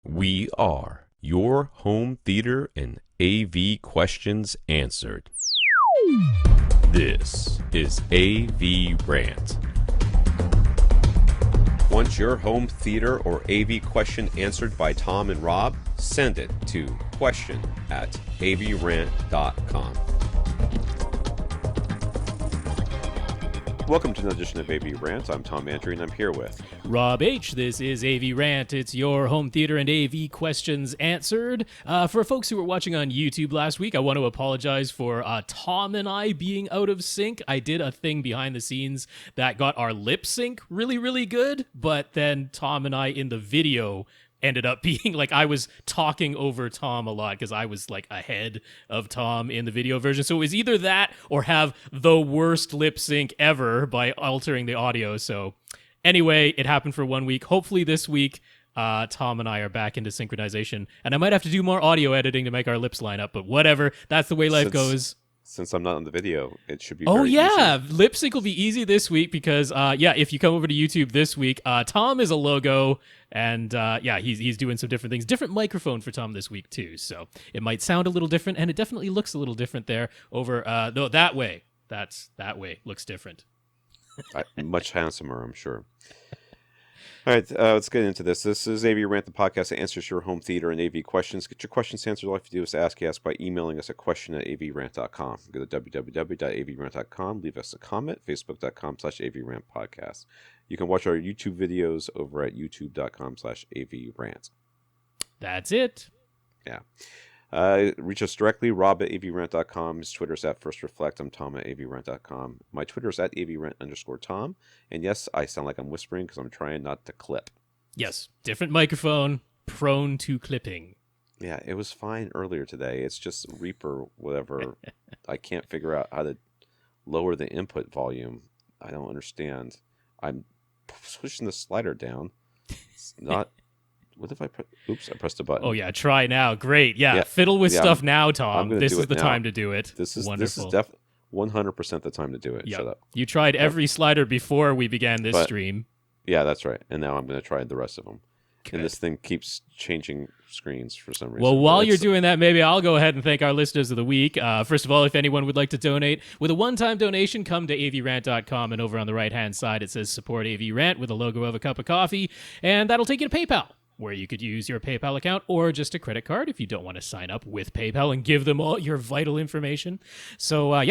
We are your home theater and AV questions answered. This is AVRant. Want your home theater or AV question answered by Tom and Rob? Send it to question@avrant.com. Welcome to another edition of AV Rant. I'm Tom Andrew, and I'm here with Rob H. This is AV Rant. It's your home theater and AV questions answered. For folks who were watching on YouTube last week, I want to apologize for Tom and I being out of sync. I did a thing behind the scenes that got our lip sync really, really good, but then Tom and I in the video ended up being like, I was talking over Tom a lot because I was like ahead of Tom in the video version. So it was either that or have the worst lip sync ever by altering the audio. So anyway, it happened for 1 week. Hopefully this week, Tom and I are back into synchronization, and I might have to do more audio editing to make our lips line up, but whatever. That's the way life goes. Since I'm not on the video, it should be very easy. Easy. Lip sync will be easy this week because, if you come over to YouTube this week, Tom is a logo, and, he's doing some different things. Different microphone for Tom this week, too, so it might sound a little different, and it definitely looks a little different there over, no, that way. That way. Looks different. Much handsomer, I'm sure. All right, let's get into this. This is AV Rant, the podcast that answers your home theater and AV questions. Get your questions answered. All you have to do is ask by emailing us at question@avrant.com. Go to www.avrant.com. Leave us a comment, facebook.com/avrantpodcast. You can watch our YouTube videos over at youtube.com/avrant. That's it. Yeah. Reach us directly, Rob at avrant.com. His Twitter's at FirstReflect. I'm Tom at avrant.com. My Twitter's at avrant_Tom. And yes, I sound like I'm whispering because I'm trying not to clip. Yes, different microphone, prone to clipping. Yeah, it was fine earlier today. It's just Reaper, whatever. I can't figure out how to lower the input volume. I don't understand. I'm pushing the slider down. It's not... What if I press... Oops, I pressed a button. Oh, yeah, try now. Great. Yeah, fiddle with stuff now, Tom. This is the time to do it. This is wonderful. This is 100% the time to do it. Yep. Shut up. You tried every slider before we began this stream. Yeah, that's right. And now I'm going to try the rest of them. Good. And this thing keeps changing screens for some reason. Well, while you're doing that, maybe I'll go ahead and thank our listeners of the week. First of all, if anyone would like to donate with a one-time donation, come to avrant.com, and over on the right-hand side it says Support AV Rant with a logo of a cup of coffee, and that'll take you to PayPal, where you could use your PayPal account or just a credit card if you don't want to sign up with PayPal and give them all your vital information. So,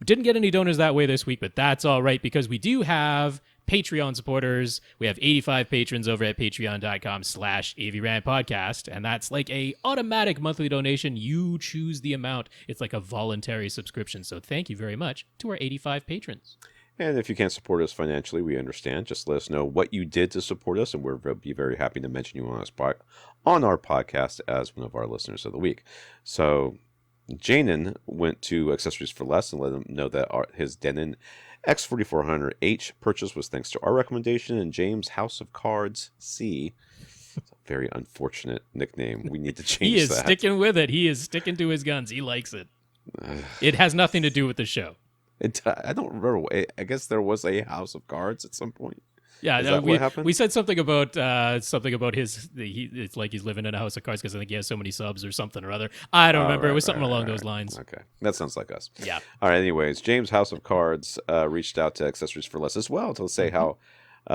didn't get any donors that way this week, but that's all right because we do have Patreon supporters. We have 85 patrons over at patreon.com/avrantpodcast, and that's like a automatic monthly donation. You choose the amount. It's like a voluntary subscription. So thank you very much to our 85 patrons. And if you can't support us financially, we understand. Just let us know what you did to support us, and we'll be very happy to mention you on our podcast as one of our listeners of the week. So Janan went to Accessories for Less and let them know that his Denon X4400H purchase was thanks to our recommendation, and James House of Cards C. It's a very unfortunate nickname. We need to change that. He is sticking with it. He is sticking to his guns. He likes it. It has nothing to do with the show. I don't remember. I guess there was a House of Cards at some point. Yeah, what happened? We said something about his. It's like he's living in a house of cards because I think he has so many subs or something or other. I don't remember. It was something along those lines. Okay, that sounds like us. Yeah. All right. Anyways, James House of Cards reached out to Accessories for Less as well to say how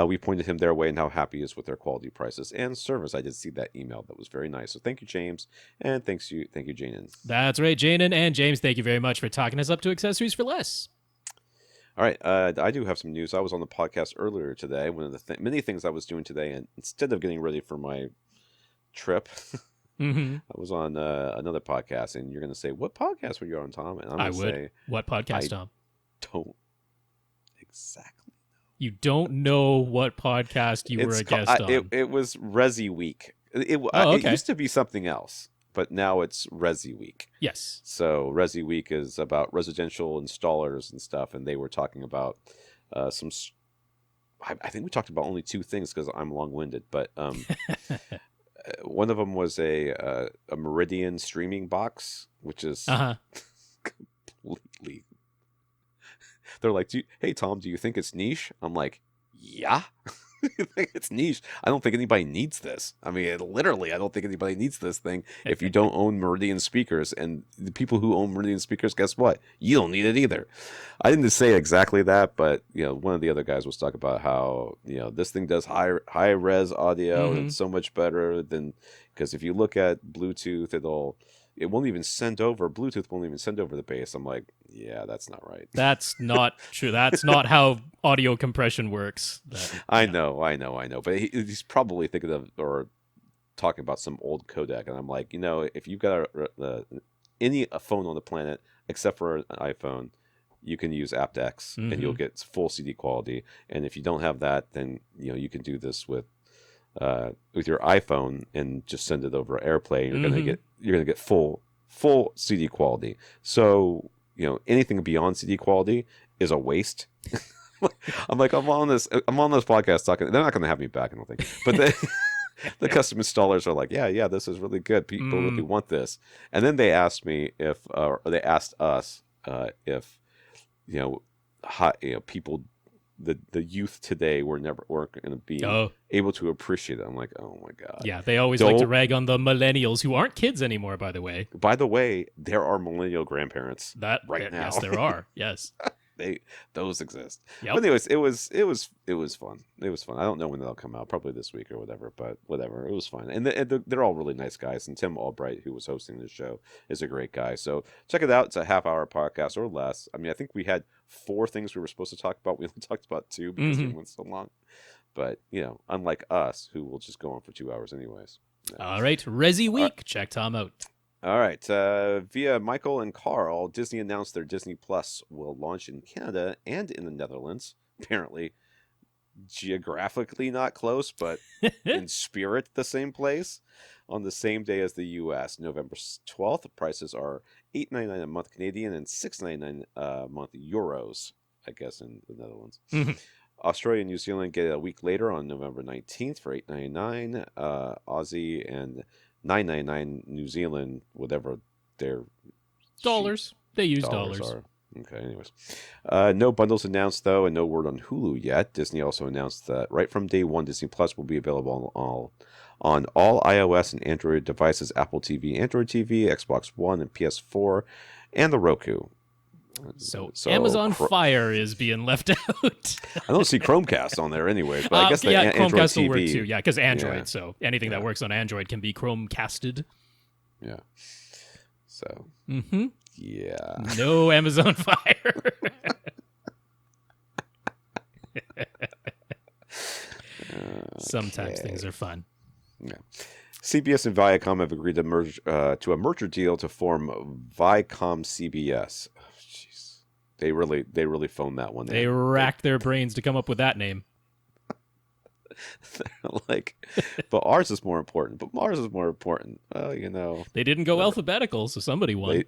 we pointed him their way and how happy he is with their quality prices and service. I did see that email. That was very nice. So thank you, James, and thank you, Janan. That's right, Janan and James. Thank you very much for talking us up to Accessories for Less. All right, I do have some news. I was on the podcast earlier today. One of the many things I was doing today, and instead of getting ready for my trip, I was on another podcast. And you're going to say, "What podcast were you on, Tom?" And I'm going to say, "What podcast, Tom?" Don't exactly know. You don't know what podcast you were a guest on. It was Resi Week. It used to be something else, but now it's Resi Week. Yes. So Resi Week is about residential installers and stuff, and they were talking about some. I think we talked about only two things because I'm long-winded, but one of them was a Meridian streaming box, which is completely. They're like, "Hey Tom, do you think it's niche?" I'm like, "Yeah." It's niche. I don't think anybody needs this. I mean, literally, I don't think anybody needs this thing if you don't own Meridian speakers. And the people who own Meridian speakers, guess what? You don't need it either. I didn't say exactly that, but one of the other guys was talking about how this thing does high res audio, and it's so much better than, because if you look at Bluetooth, it won't even send over. Bluetooth won't even send over the bass. I'm like, yeah, that's not right. That's not true. That's not how audio compression works. I know. But he's probably thinking of or talking about some old codec, and I'm like, if you've got any phone on the planet except for an iPhone, you can use aptX, and you'll get full CD quality. And if you don't have that, then you can do this with your iPhone and just send it over AirPlay. You're gonna get full CD quality. So anything beyond CD quality is a waste. I'm on this podcast talking. They're not gonna have me back, I don't think. But the custom installers are like, yeah, this is really good. People really want this. And then they asked me or they asked us if people. The youth today weren't going to be able to appreciate it. I'm like, oh my god. Yeah, they always like to rag on the millennials who aren't kids anymore. By the way, there are millennial grandparents now. Yes, there are. Yes, those exist. Yep. But anyways, it was fun. It was fun. I don't know when they'll come out. Probably this week or whatever. But whatever. It was fun. And they're all really nice guys. And Tim Albright, who was hosting the show, is a great guy. So check it out. It's a half-hour podcast or less. I mean, I think we had 4 things we were supposed to talk about. We only talked about 2 because we went so long. But unlike us, who will just go on for 2 hours anyways. All right, Resi Week. Check Tom out. All right. Via Michael and Carl, Disney announced their Disney Plus will launch in Canada and in the Netherlands. Apparently, geographically not close, but in spirit the same place, on the same day as the U.S., November 12th. Prices are $8.99 a month Canadian and $6.99 a month euros, I guess, in the Netherlands. Australia and New Zealand get it a week later on November 19th for $8.99 Aussie, and $9.99 New Zealand, whatever their dollars. They use dollars. Are. Okay, anyways. No bundles announced, though, and no word on Hulu yet. Disney also announced that right from day one, Disney Plus will be available on all iOS and Android devices, Apple TV, Android TV, Xbox One, and PS4, and the Roku. So Amazon Fire is being left out. I don't see Chromecast on there anyway, but I guess Chromecast Android TV will work too. Yeah, because Android. Yeah. So anything that works on Android can be Chromecasted. Yeah. So. Yeah. No Amazon Fire. Sometimes things are fun. Yeah. CBS and Viacom have agreed to merge to a merger deal to form Viacom CBS. Oh, jeez, they really phoned that one. They racked their brains to come up with that name. But ours is more important. But Mars is more important. They didn't go alphabetical, so somebody won.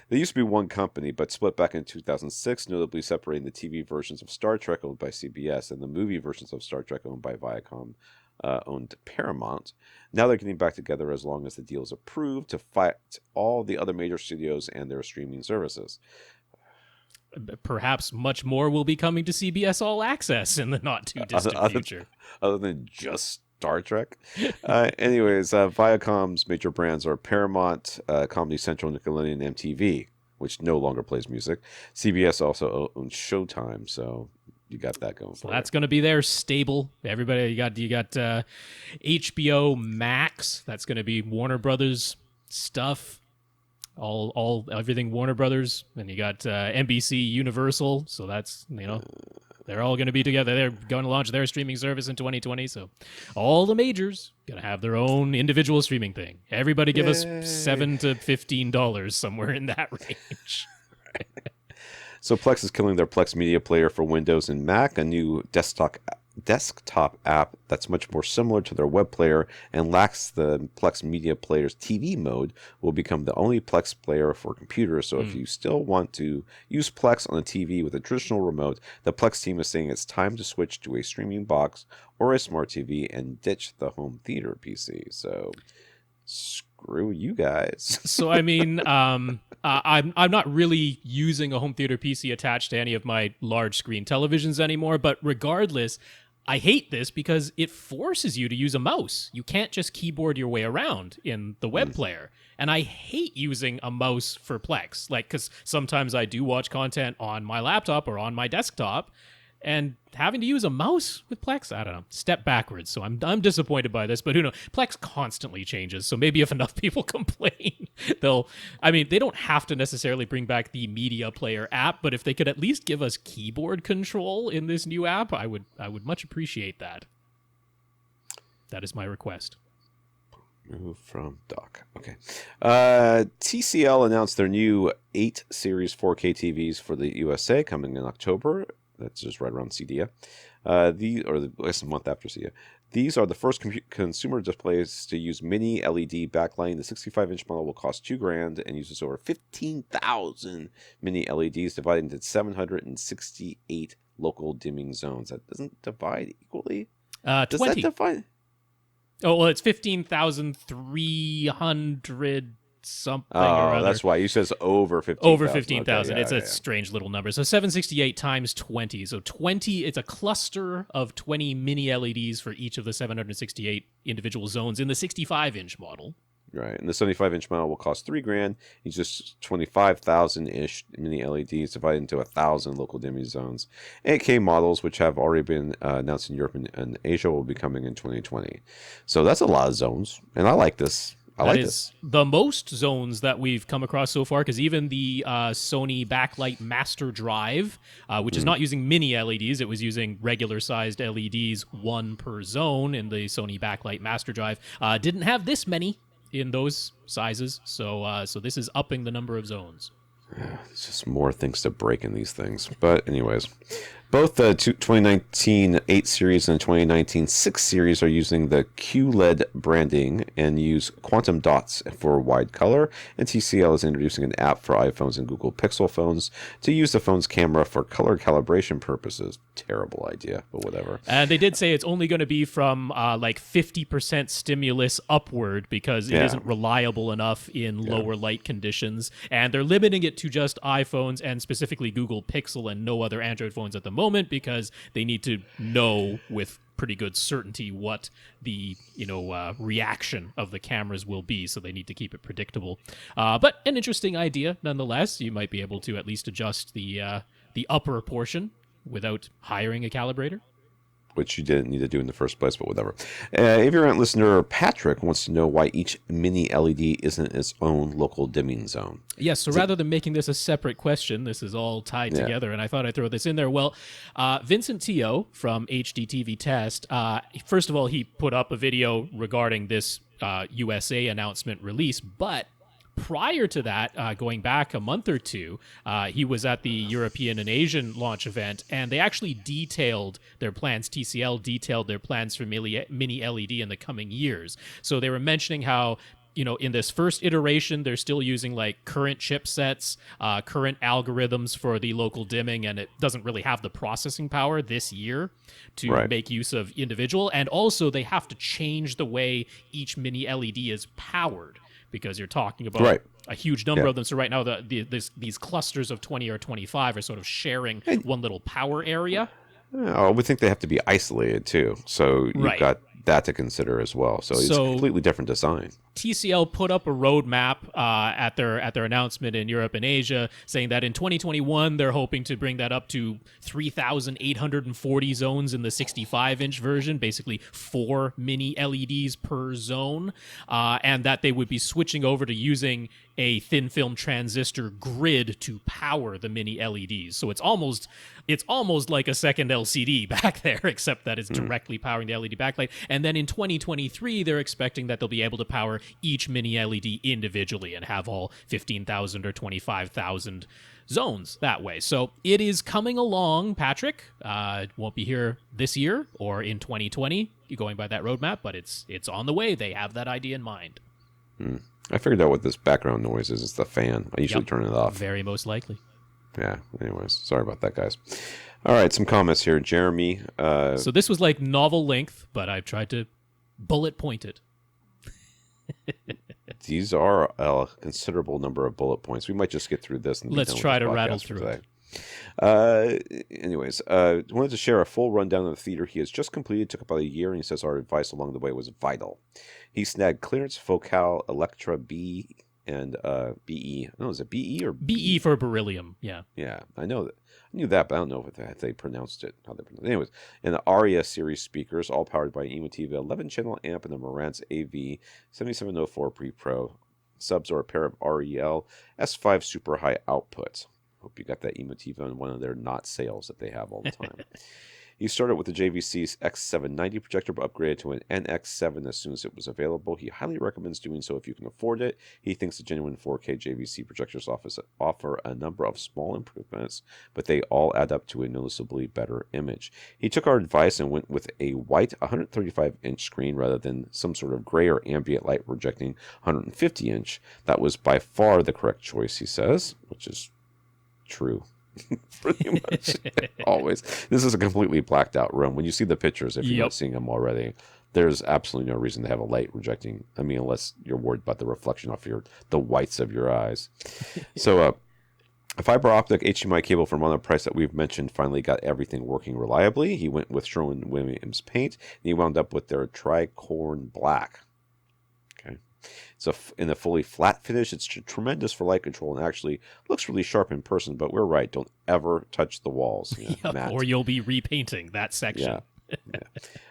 They used to be one company, but split back in 2006, notably separating the TV versions of Star Trek owned by CBS and the movie versions of Star Trek owned by Viacom. Owned Paramount. Now they're getting back together as long as the deal is approved to fight all the other major studios and their streaming services. Perhaps much more will be coming to CBS All Access in the not too distant future. Other than just Star Trek. Anyways, Viacom's major brands are Paramount, Comedy Central, Nickelodeon, and MTV, which no longer plays music. CBS also owns Showtime, so you got that going. So that's going to be their stable. Everybody, you got HBO Max. That's going to be Warner Brothers stuff. Everything Warner Brothers, and you got NBC Universal. So that's they're all going to be together. They're going to launch their streaming service in 2020. So all the majors going to have their own individual streaming thing. Everybody give us $7 to $15 somewhere in that range. So Plex is killing their Plex Media Player for Windows and Mac, a new desktop app that's much more similar to their web player and lacks the Plex Media Player's TV mode, will become the only Plex player for computers. So if you still want to use Plex on a TV with a traditional remote, the Plex team is saying it's time to switch to a streaming box or a smart TV and ditch the home theater PC. So Screw you guys. So I mean, I'm not really using a home theater PC attached to any of my large screen televisions anymore. But regardless, I hate this because it forces you to use a mouse. You can't just keyboard your way around in the web player. And I hate using a mouse for Plex, like, because sometimes I do watch content on my laptop or on my desktop, and having to use a mouse with Plex, I don't know, step backwards. So I'm disappointed by this, but who knows? Plex constantly changes, so maybe if enough people complain, they don't have to necessarily bring back the media player app, but if they could at least give us keyboard control in this new app, I would much appreciate that. That is my request. Move from dock. Okay. TCL announced their new 8 series 4K TVs for the USA coming in October. That's just right around CEDIA. I guess a month after CEDIA. These are the first consumer displays to use mini LED backlighting. The 65-inch model will cost $2,000 and uses over 15,000 mini LEDs divided into 768 local dimming zones. That doesn't divide equally? Does 20. that divide? Oh, well, it's 15,300 something or Oh, other. that's why. You says over 15,000. Over 15,000. Okay, It's a strange little number. So 768 times 20. So 20, it's a cluster of 20 mini LEDs for each of the 768 individual zones in the 65-inch model. Right, and the 75-inch model will cost $3,000. It's just 25,000-ish mini LEDs divided into 1,000 local dimming zones. 8K models, which have already been announced in Europe and Asia, will be coming in 2020. So that's a lot of zones, and I like this. That is the most zones that we've come across so far, because even the Sony backlight master drive, which is not using mini LEDs, it was using regular-sized LEDs, one per zone in the Sony backlight master drive, didn't have this many in those sizes, so this is upping the number of zones. It's just more things to break in these things. But anyways, both the 2019 8 series and 2019 6 series are using the QLED branding and use quantum dots for wide color. And TCL is introducing an app for iPhones and Google Pixel phones to use the phone's camera for color calibration purposes. Terrible idea, but whatever. And they did say it's only going to be from like 50% stimulus upward because it isn't reliable enough in lower light conditions. And they're limiting it to just iPhones and specifically Google Pixel and no other Android phones at the moment because they need to know with pretty good certainty what the reaction of the cameras will be, so they need to keep it predictable. But an interesting idea nonetheless. You might be able to at least adjust the upper portion without hiring a calibrator, which you didn't need to do in the first place, but whatever. AVRant listener Patrick wants to know why each mini LED isn't its own local dimming zone. Yes, so rather than making this a separate question, this is all tied together, and I thought I'd throw this in there. Well, Vincent Teo from HDTVTest, first of all, he put up a video regarding this USA announcement release, but prior to that, going back a month or two, he was at the European and Asian launch event, and they actually detailed their plans. TCL detailed their plans for mini LED in the coming years. So they were mentioning how, in this first iteration, they're still using like current chipsets, current algorithms for the local dimming, and it doesn't really have the processing power this year to make use of individual. And also, they have to change the way each mini LED is powered, because you're talking about a huge number of them. So right now, these clusters of 20 or 25 are sort of sharing one little power area. I would think they have to be isolated too. So you've got that to consider as well. So it's a completely different design. TCL put up a roadmap at their announcement in Europe and Asia, saying that in 2021 they're hoping to bring that up to 3,840 zones in the 65-inch version, basically 4 mini LEDs per zone, and that they would be switching over to using a thin film transistor grid to power the mini LEDs. So it's almost like a second LCD back there, except that it's directly powering the LED backlight. And then in 2023, they're expecting that they'll be able to power each mini LED individually and have all 15,000 or 25,000 zones that way. So it is coming along, Patrick. It won't be here this year or in 2020, going by that roadmap, but it's on the way. They have that idea in mind. I figured out what this background noise is. It's the fan. I usually turn it off. Very most likely. Yeah, anyways, sorry about that, guys. All right, some comments here. Jeremy. So this was like novel length, but I've tried to bullet point it. These are a considerable number of bullet points. We might just get through this and be Let's done with try this to rattle podcast for through today. it. Wanted to share a full rundown of the theater he has just completed. Took about a year, and he says our advice along the way was vital. He snagged clearance Focal Electra B and BE. No, is it BE or BE for beryllium. Yeah. Yeah, I know that. I knew that, but I don't know if they pronounced it. How they pronounced it. Anyways, and the Aria series speakers, all powered by an Emotiva 11-channel amp and the Marantz AV 7704 Pre-Pro subs, or a pair of REL S5 super high outputs. Hope you got that Emotiva on one of their not sales that they have all the time. He started with the JVC X790 projector, but upgraded to an NX7 as soon as it was available. He highly recommends doing so if you can afford it. He thinks the genuine 4K JVC projectors offer a number of small improvements, but they all add up to a noticeably better image. He took our advice and went with a white 135-inch screen rather than some sort of gray or ambient light projecting 150-inch. That was by far the correct choice, he says, which is true. Pretty much always. This is a completely blacked out room. When you see the pictures, if you're not seeing them already, there's absolutely no reason to have a light projecting. I mean, unless you're worried about the reflection off the whites of your eyes. So a fiber optic HDMI cable from another price that we've mentioned finally got everything working reliably. He went with Sherwin-Williams paint, and he wound up with their tricorn black. Okay. So in a fully flat finish, it's tremendous for light control and actually looks really sharp in person, but we're right. Don't ever touch the walls. Or you'll be repainting that section. Yeah.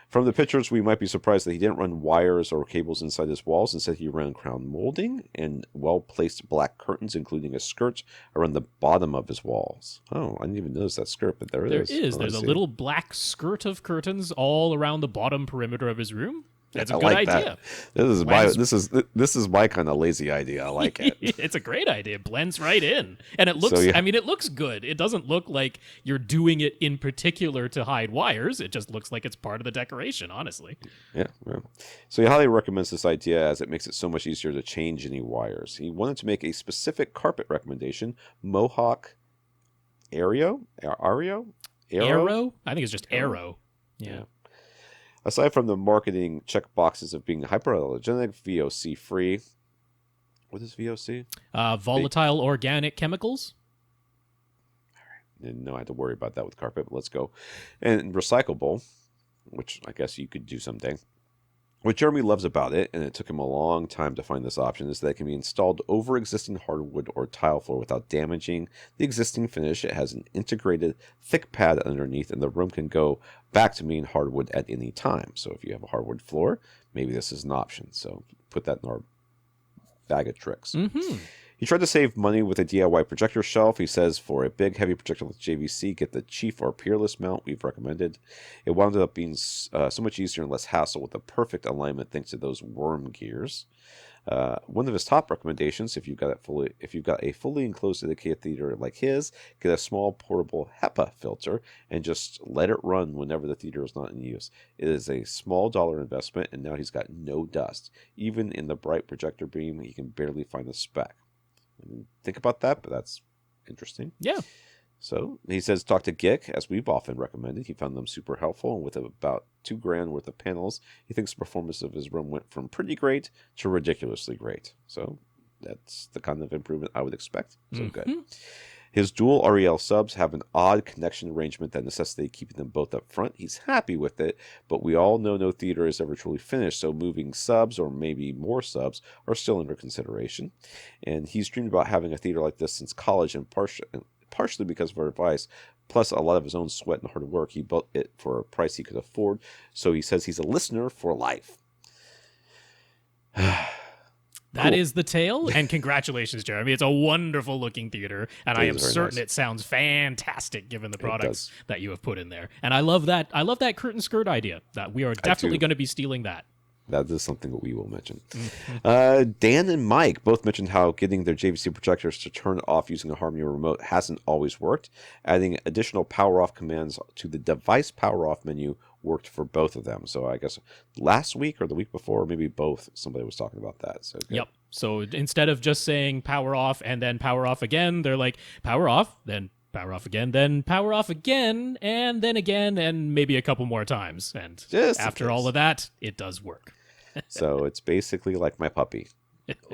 From the pictures, we might be surprised that he didn't run wires or cables inside his walls. Instead, he ran crown molding and well-placed black curtains, including a skirt around the bottom of his walls. Oh, I didn't even notice that skirt, but there it is. There is. There's a little black skirt of curtains all around the bottom perimeter of his room. That's a good idea. This is my kind of lazy idea. I like it. It's a great idea. It blends right in. And it looks, I mean, it looks good. It doesn't look like you're doing it in particular to hide wires. It just looks like it's part of the decoration, honestly. Yeah. So he highly recommends this idea as it makes it so much easier to change any wires. He wanted to make a specific carpet recommendation, Mohawk Aero? Aero? I think it's just Aero. Yeah. Aside from the marketing check boxes of being hyperallergenic, VOC free. What is VOC? Volatile organic chemicals. All right. No, I had to worry about that with carpet, but let's go. And recyclable, which I guess you could do someday. What Jeremy loves about it, and it took him a long time to find this option, is that it can be installed over existing hardwood or tile floor without damaging the existing finish. It has an integrated thick pad underneath, and the room can go back to being hardwood at any time. So if you have a hardwood floor, maybe this is an option. So put that in our bag of tricks. Mm-hmm. He tried to save money with a DIY projector shelf. He says for a big, heavy projector like JVC, get the Chief or Peerless mount we've recommended. It wound up being so much easier and less hassle with the perfect alignment thanks to those worm gears. One of his top recommendations, if you've got a fully enclosed dedicated theater like his, get a small portable HEPA filter and just let it run whenever the theater is not in use. It is a small dollar investment, and now he's got no dust. Even in the bright projector beam, he can barely find a speck. I didn't think about that, but that's interesting. Yeah. So he says, talk to Gick, as we've often recommended. He found them super helpful, and with about $2,000 worth of panels, he thinks the performance of his room went from pretty great to ridiculously great. So that's the kind of improvement I would expect. So good. His dual REL subs have an odd connection arrangement that necessitates keeping them both up front. He's happy with it, but we all know no theater is ever truly finished, so moving subs, or maybe more subs, are still under consideration. And he's dreamed about having a theater like this since college, and partially because of our advice, plus a lot of his own sweat and hard work. He built it for a price he could afford, so he says he's a listener for life. That is the tale, and congratulations, Jeremy. It's a wonderful looking theater, and I am certain it sounds fantastic given the products that you have put in there. And I love that. I love that curtain skirt idea. That we are definitely going to be stealing that. That is something that we will mention. Dan and Mike both mentioned how getting their JVC projectors to turn off using a Harmony remote hasn't always worked. Adding additional power off commands to the device power off menu worked for both of them. So I guess last week or the week before, or maybe both, somebody was talking about that. So good. Yep. So instead of just saying power off and then power off again, they're like power off, then power off again, then power off again, and then again, and maybe a couple more times. And just after all of that, it does work. So it's basically like my puppy.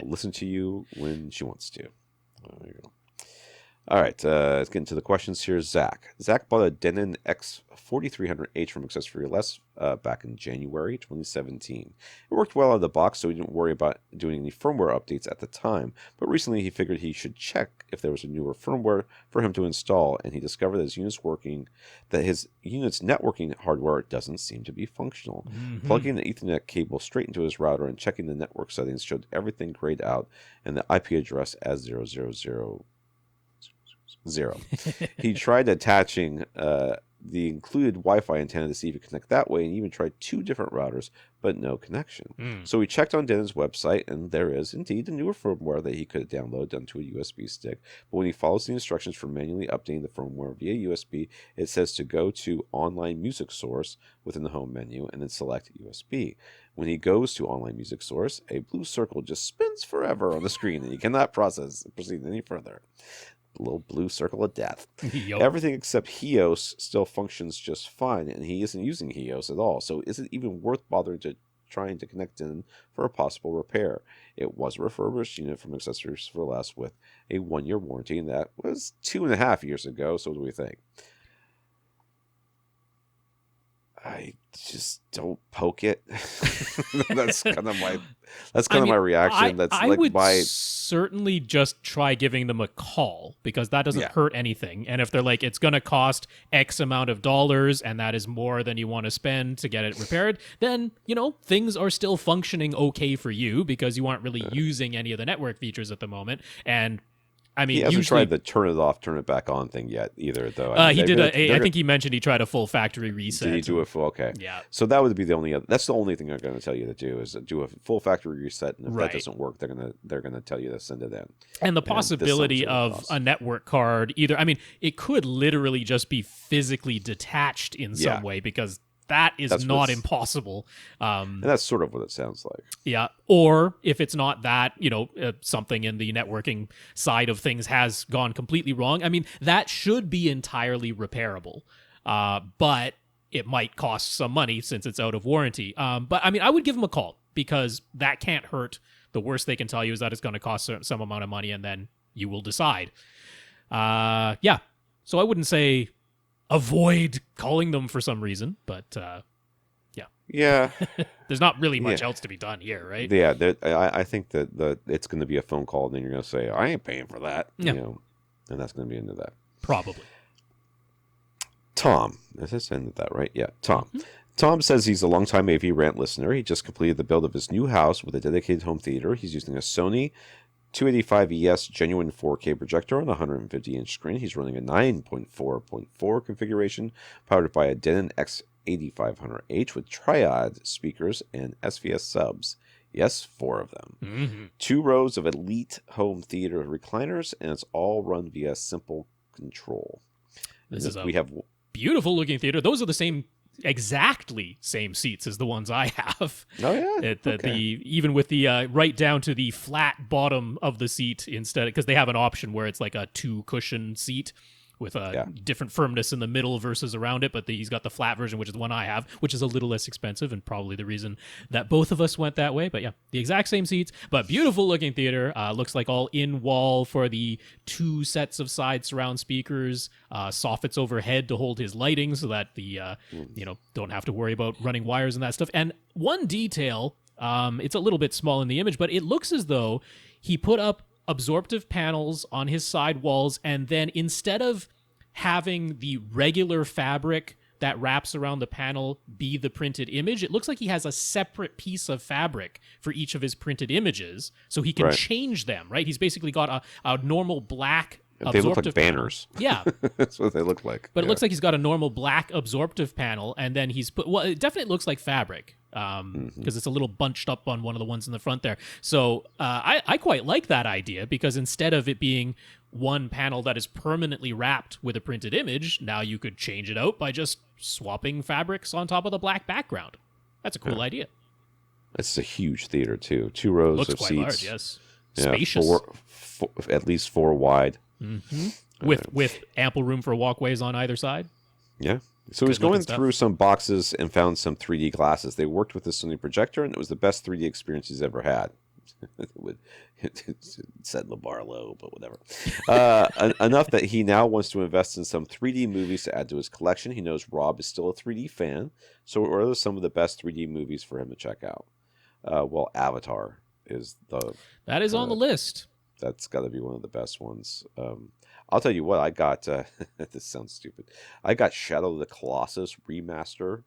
Listen to you when she wants to. There you go. All right, let's get into the questions here. Zach bought a Denon X4300H from Accessory Less back in January 2017. It worked well out of the box, so he didn't worry about doing any firmware updates at the time. But recently, he figured he should check if there was a newer firmware for him to install, and he discovered that his unit's networking hardware doesn't seem to be functional. Mm-hmm. Plugging an Ethernet cable straight into his router and checking the network settings showed everything grayed out, and the IP address as 000. He tried attaching the included Wi-Fi antenna to see if he could connect that way, and even tried 2 different routers, but no connection. So he checked on Denon's website, and there is indeed a newer firmware that he could download onto a USB stick. But when he follows the instructions for manually updating the firmware via USB, it says to go to Online Music Source within the home menu, and then select USB. When he goes to Online Music Source, a blue circle just spins forever on the screen, and he cannot proceed any further. Little blue circle of death. Yep. Everything except Hios still functions just fine, and he isn't using Hios at all, so is it even worth bothering to trying to connect in for a possible repair? It was a refurbished unit from Accessories for Less with a 1-year warranty, and that was 2.5 years ago, so what do we think? I just don't poke it. That's kind of my reaction. I would certainly just try giving them a call, because that doesn't hurt anything. And if they're like, it's going to cost X amount of dollars and that is more than you want to spend to get it repaired, then, things are still functioning okay for you because you aren't really using any of the network features at the moment. And I mean, he hasn't tried the turn it off, turn it back on thing yet either, though. He did. I think he mentioned he tried a full factory reset. Did he do a full? Okay. Yeah. So that would be the only. That's the only thing they're going to tell you to do is do a full factory reset, and if that doesn't work, they're gonna tell you to send it in. And the possibility of a network card, either. I mean, it could literally just be physically detached in some way, because that's not impossible. And that's sort of what it sounds like. Yeah. Or if it's not that, something in the networking side of things has gone completely wrong. I mean, that should be entirely repairable. But it might cost some money since it's out of warranty. But I mean, I would give them a call, because that can't hurt. The worst they can tell you is that it's going to cost some amount of money, and then you will decide. Yeah. So I wouldn't say avoid calling them for some reason, but yeah, there's not really much else to be done here, right? Yeah, I think that it's going to be a phone call, and then you're going to say, I ain't paying for that, and that's going to be into that. Probably. Tom, is this ended that right? Yeah, Tom. Mm-hmm. Tom says he's a longtime AVRant listener. He just completed the build of his new house with a dedicated home theater. He's using a Sony 285ES genuine 4K projector on a 150-inch screen. He's running a 9.4.4 configuration, powered by a Denon X8500H with triad speakers and SVS subs. Yes, 4 of them. Mm-hmm. 2 rows of elite home theater recliners, and it's all run via simple control. We have beautiful looking theater. Those are the exactly same seats as the ones I have. Oh yeah, even with the right down to the flat bottom of the seat, instead, because they have an option where it's like a 2 cushion seat with a different firmness in the middle versus around it, but he's got the flat version, which is the one I have, which is a little less expensive, and probably the reason that both of us went that way. But yeah, the exact same seats, but beautiful looking theater. Looks like all in wall for the 2 sets of side surround speakers, soffits overhead to hold his lighting, so that the don't have to worry about running wires and that stuff. And one detail, it's a little bit small in the image, but it looks as though he put up absorptive panels on his side walls, and then instead of having the regular fabric that wraps around the panel be the printed image, it looks like he has a separate piece of fabric for each of his printed images, so he can change them, right? He's basically got a normal black they look like banners. Yeah. That's what they look like. But it looks like he's got a normal black absorptive panel, and then he's put, well, it definitely looks like fabric, because it's a little bunched up on one of the ones in the front there. So I quite like that idea, because instead of it being one panel that is permanently wrapped with a printed image, now you could change it out by just swapping fabrics on top of the black background. That's a cool idea. It's a huge theater, too. 2 rows looks of quite seats. Large, yes. Spacious. 4, at least 4 wide. Mm-hmm. With ample room for walkways on either side. Yeah. So he was Good-looking going stuff. through some boxes and found some 3D glasses. They worked with the Sony projector, and it was the best 3D experience he's ever had. It set the bar low, but whatever. Enough that he now wants to invest in some 3D movies to add to his collection. He knows Rob is still a 3D fan, so what are some of the best 3D movies for him to check out? Well, Avatar is That is on the list. That's got to be one of the best ones. I'll tell you what, I got, this sounds stupid. I got Shadow of the Colossus remaster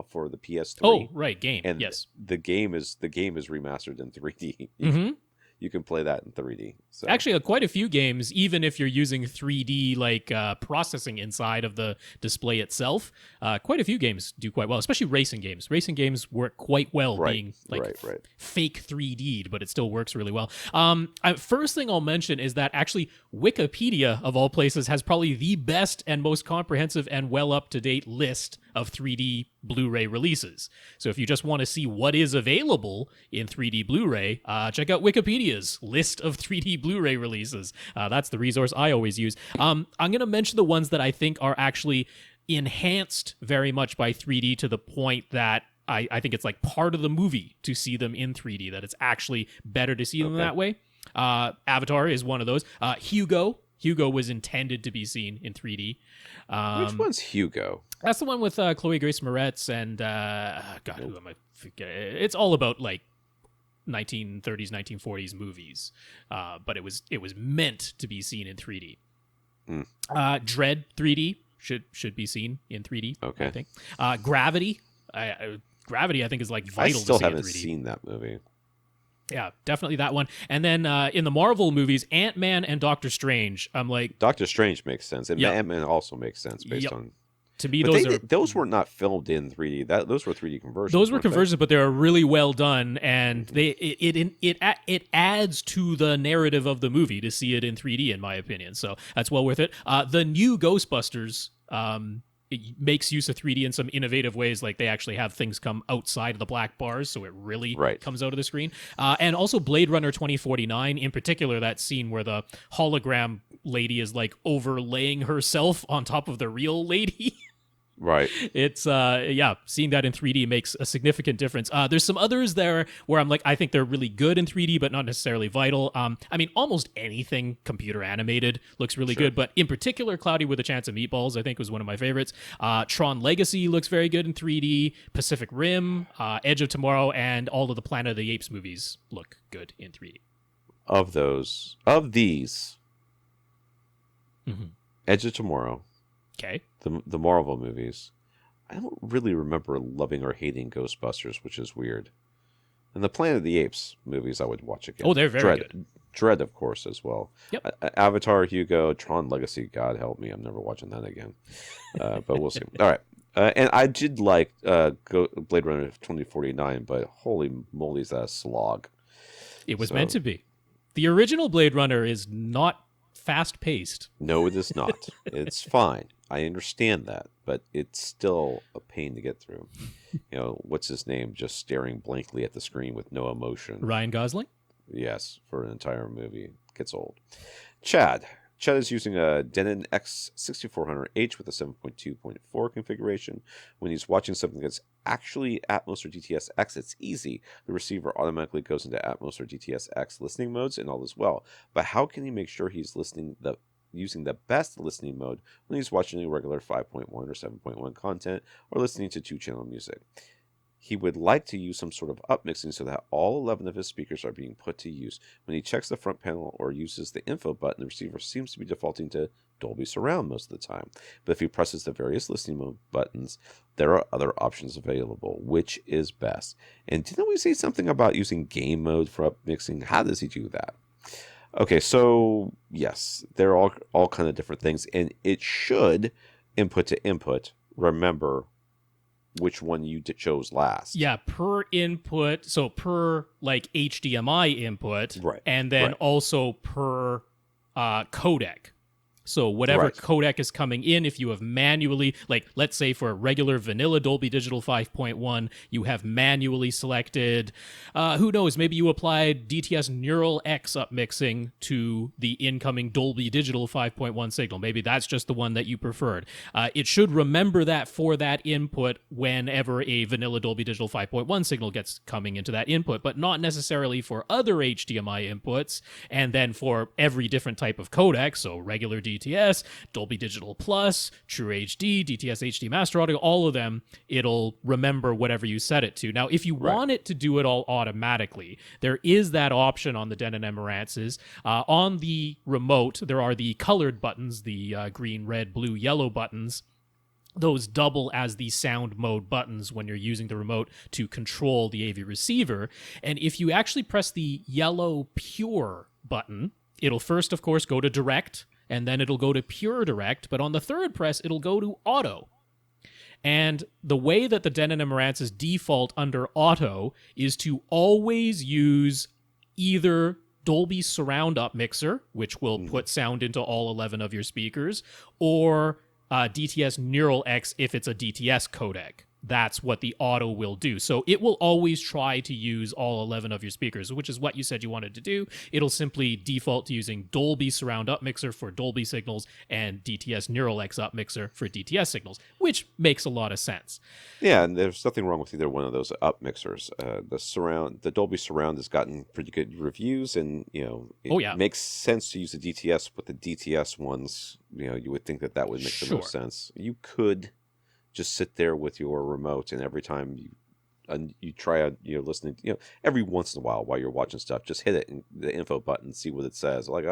for the PS3. Oh, right, game. And yes. the game is remastered in 3D. You can play that in 3D. So. Actually, quite a few games, even if you're using 3D like processing inside of the display itself, quite a few games do quite well, especially racing games. Racing games work quite well being like fake 3D'd, but it still works really well. First thing I'll mention is that actually Wikipedia, of all places, has probably the best and most comprehensive and well up-to-date list of 3D Blu-ray releases. So if you just want to see what is available in 3D Blu-ray, check out Wikipedia's list of 3D Blu-ray releases. That's the resource I always use. I'm going to mention the ones that I think are actually enhanced very much by 3D to the point that I think it's like part of the movie to see them in 3D, that it's actually better to see them that way. Avatar is one of those. Hugo was intended to be seen in 3D. Which one's Hugo? That's the one with Chloe Grace Moretz and God, who am I forgetting? It's all about like 1930s, 1940s movies, but it was meant to be seen in 3D. Dread 3D should be seen in 3D. Okay, I think Gravity. Gravity, I think, is like vital. I still to see haven't in 3D. seen that movie. Yeah, definitely that one. And then in the Marvel movies, Ant-Man and Doctor Strange, I'm like... Doctor Strange makes sense. And Ant-Man also makes sense based on... To me, those were not filmed in 3D. Those were 3D conversions. Those were conversions, but they were really well done, and it adds to the narrative of the movie to see it in 3D, in my opinion. So that's well worth it. The new Ghostbusters... it makes use of 3D in some innovative ways, like they actually have things come outside of the black bars, so it really comes out of the screen. And also Blade Runner 2049, in particular, that scene where the hologram lady is like overlaying herself on top of the real lady. Right. It's seeing that in 3D makes a significant difference. There's some others there where I'm like, I think they're really good in 3D, but not necessarily vital. I mean, almost anything computer animated looks really good, but in particular, Cloudy with a Chance of Meatballs, I think, was one of my favorites. Tron Legacy looks very good in 3D. Pacific Rim, Edge of Tomorrow, and all of the Planet of the Apes movies look good in 3D. Of these, Edge of Tomorrow. Okay. The Marvel movies, I don't really remember loving or hating Ghostbusters, which is weird. And the Planet of the Apes movies I would watch again. Oh, they're very good. Dread, of course, as well. Yep. Avatar, Hugo, Tron Legacy, God help me, I'm never watching that again. But we'll see. All right. And I did like Blade Runner 2049, but holy moly, is that a slog. It was meant to be. The original Blade Runner is not fast-paced. No, it is not. It's fine. I understand that, but it's still a pain to get through. You know, what's his name? Just staring blankly at the screen with no emotion. Ryan Gosling? Yes, for an entire movie. It gets old. Chad is using a Denon X6400H with a 7.2.4 configuration. When he's watching something that's actually Atmos or DTS-X, it's easy. The receiver automatically goes into Atmos or DTS-X listening modes and all is well. But how can he make sure he's using the best listening mode when he's watching regular 5.1 or 7.1 content or listening to 2-channel music? He would like to use some sort of upmixing so that all 11 of his speakers are being put to use. When he checks the front panel or uses the info button, the receiver seems to be defaulting to Dolby Surround most of the time. But if he presses the various listening mode buttons, there are other options available. Which is best? And didn't we say something about using game mode for upmixing? How does he do that? Okay, so yes, they're all kind of different things, and it should, input to input, remember which one you chose last. Yeah, per input, so per like HDMI input, right, and then also per codec. So whatever Right. codec is coming in, if you have manually, like let's say for a regular vanilla Dolby Digital 5.1, you have manually selected, who knows, maybe you applied DTS Neural X upmixing to the incoming Dolby Digital 5.1 signal. Maybe that's just the one that you preferred. It should remember that for that input whenever a vanilla Dolby Digital 5.1 signal gets coming into that input, but not necessarily for other HDMI inputs. And then for every different type of codec, so regular DTS, Dolby Digital Plus, True HD, DTS HD Master Audio, all of them, it'll remember whatever you set it to. Now, if you want it to do it all automatically, there is that option on the Denon AVRants. On the remote, there are the colored buttons, the green, red, blue, yellow buttons. Those double as the sound mode buttons when you're using the remote to control the AV receiver. And if you actually press the yellow pure button, it'll first, of course, go to direct, and then it'll go to pure direct, but on the third press, it'll go to auto. And the way that the Denon AVRants default under auto is to always use either Dolby Surround Up Mixer, which will put sound into all 11 of your speakers, or DTS Neural X if it's a DTS codec. That's what the auto will do. So it will always try to use all 11 of your speakers, which is what you said you wanted to do. It'll simply default to using Dolby Surround Up Mixer for Dolby signals and DTS Neural X Up Mixer for DTS signals, which makes a lot of sense. Yeah, and there's nothing wrong with either one of those up mixers. The Dolby Surround has gotten pretty good reviews, and it makes sense to use the DTS. But the DTS ones, you would think that would make the most sense. You could just sit there with your remote, and every time you try out, listening, every once in a while you're watching stuff, just hit it and the info button, see what it says. Like,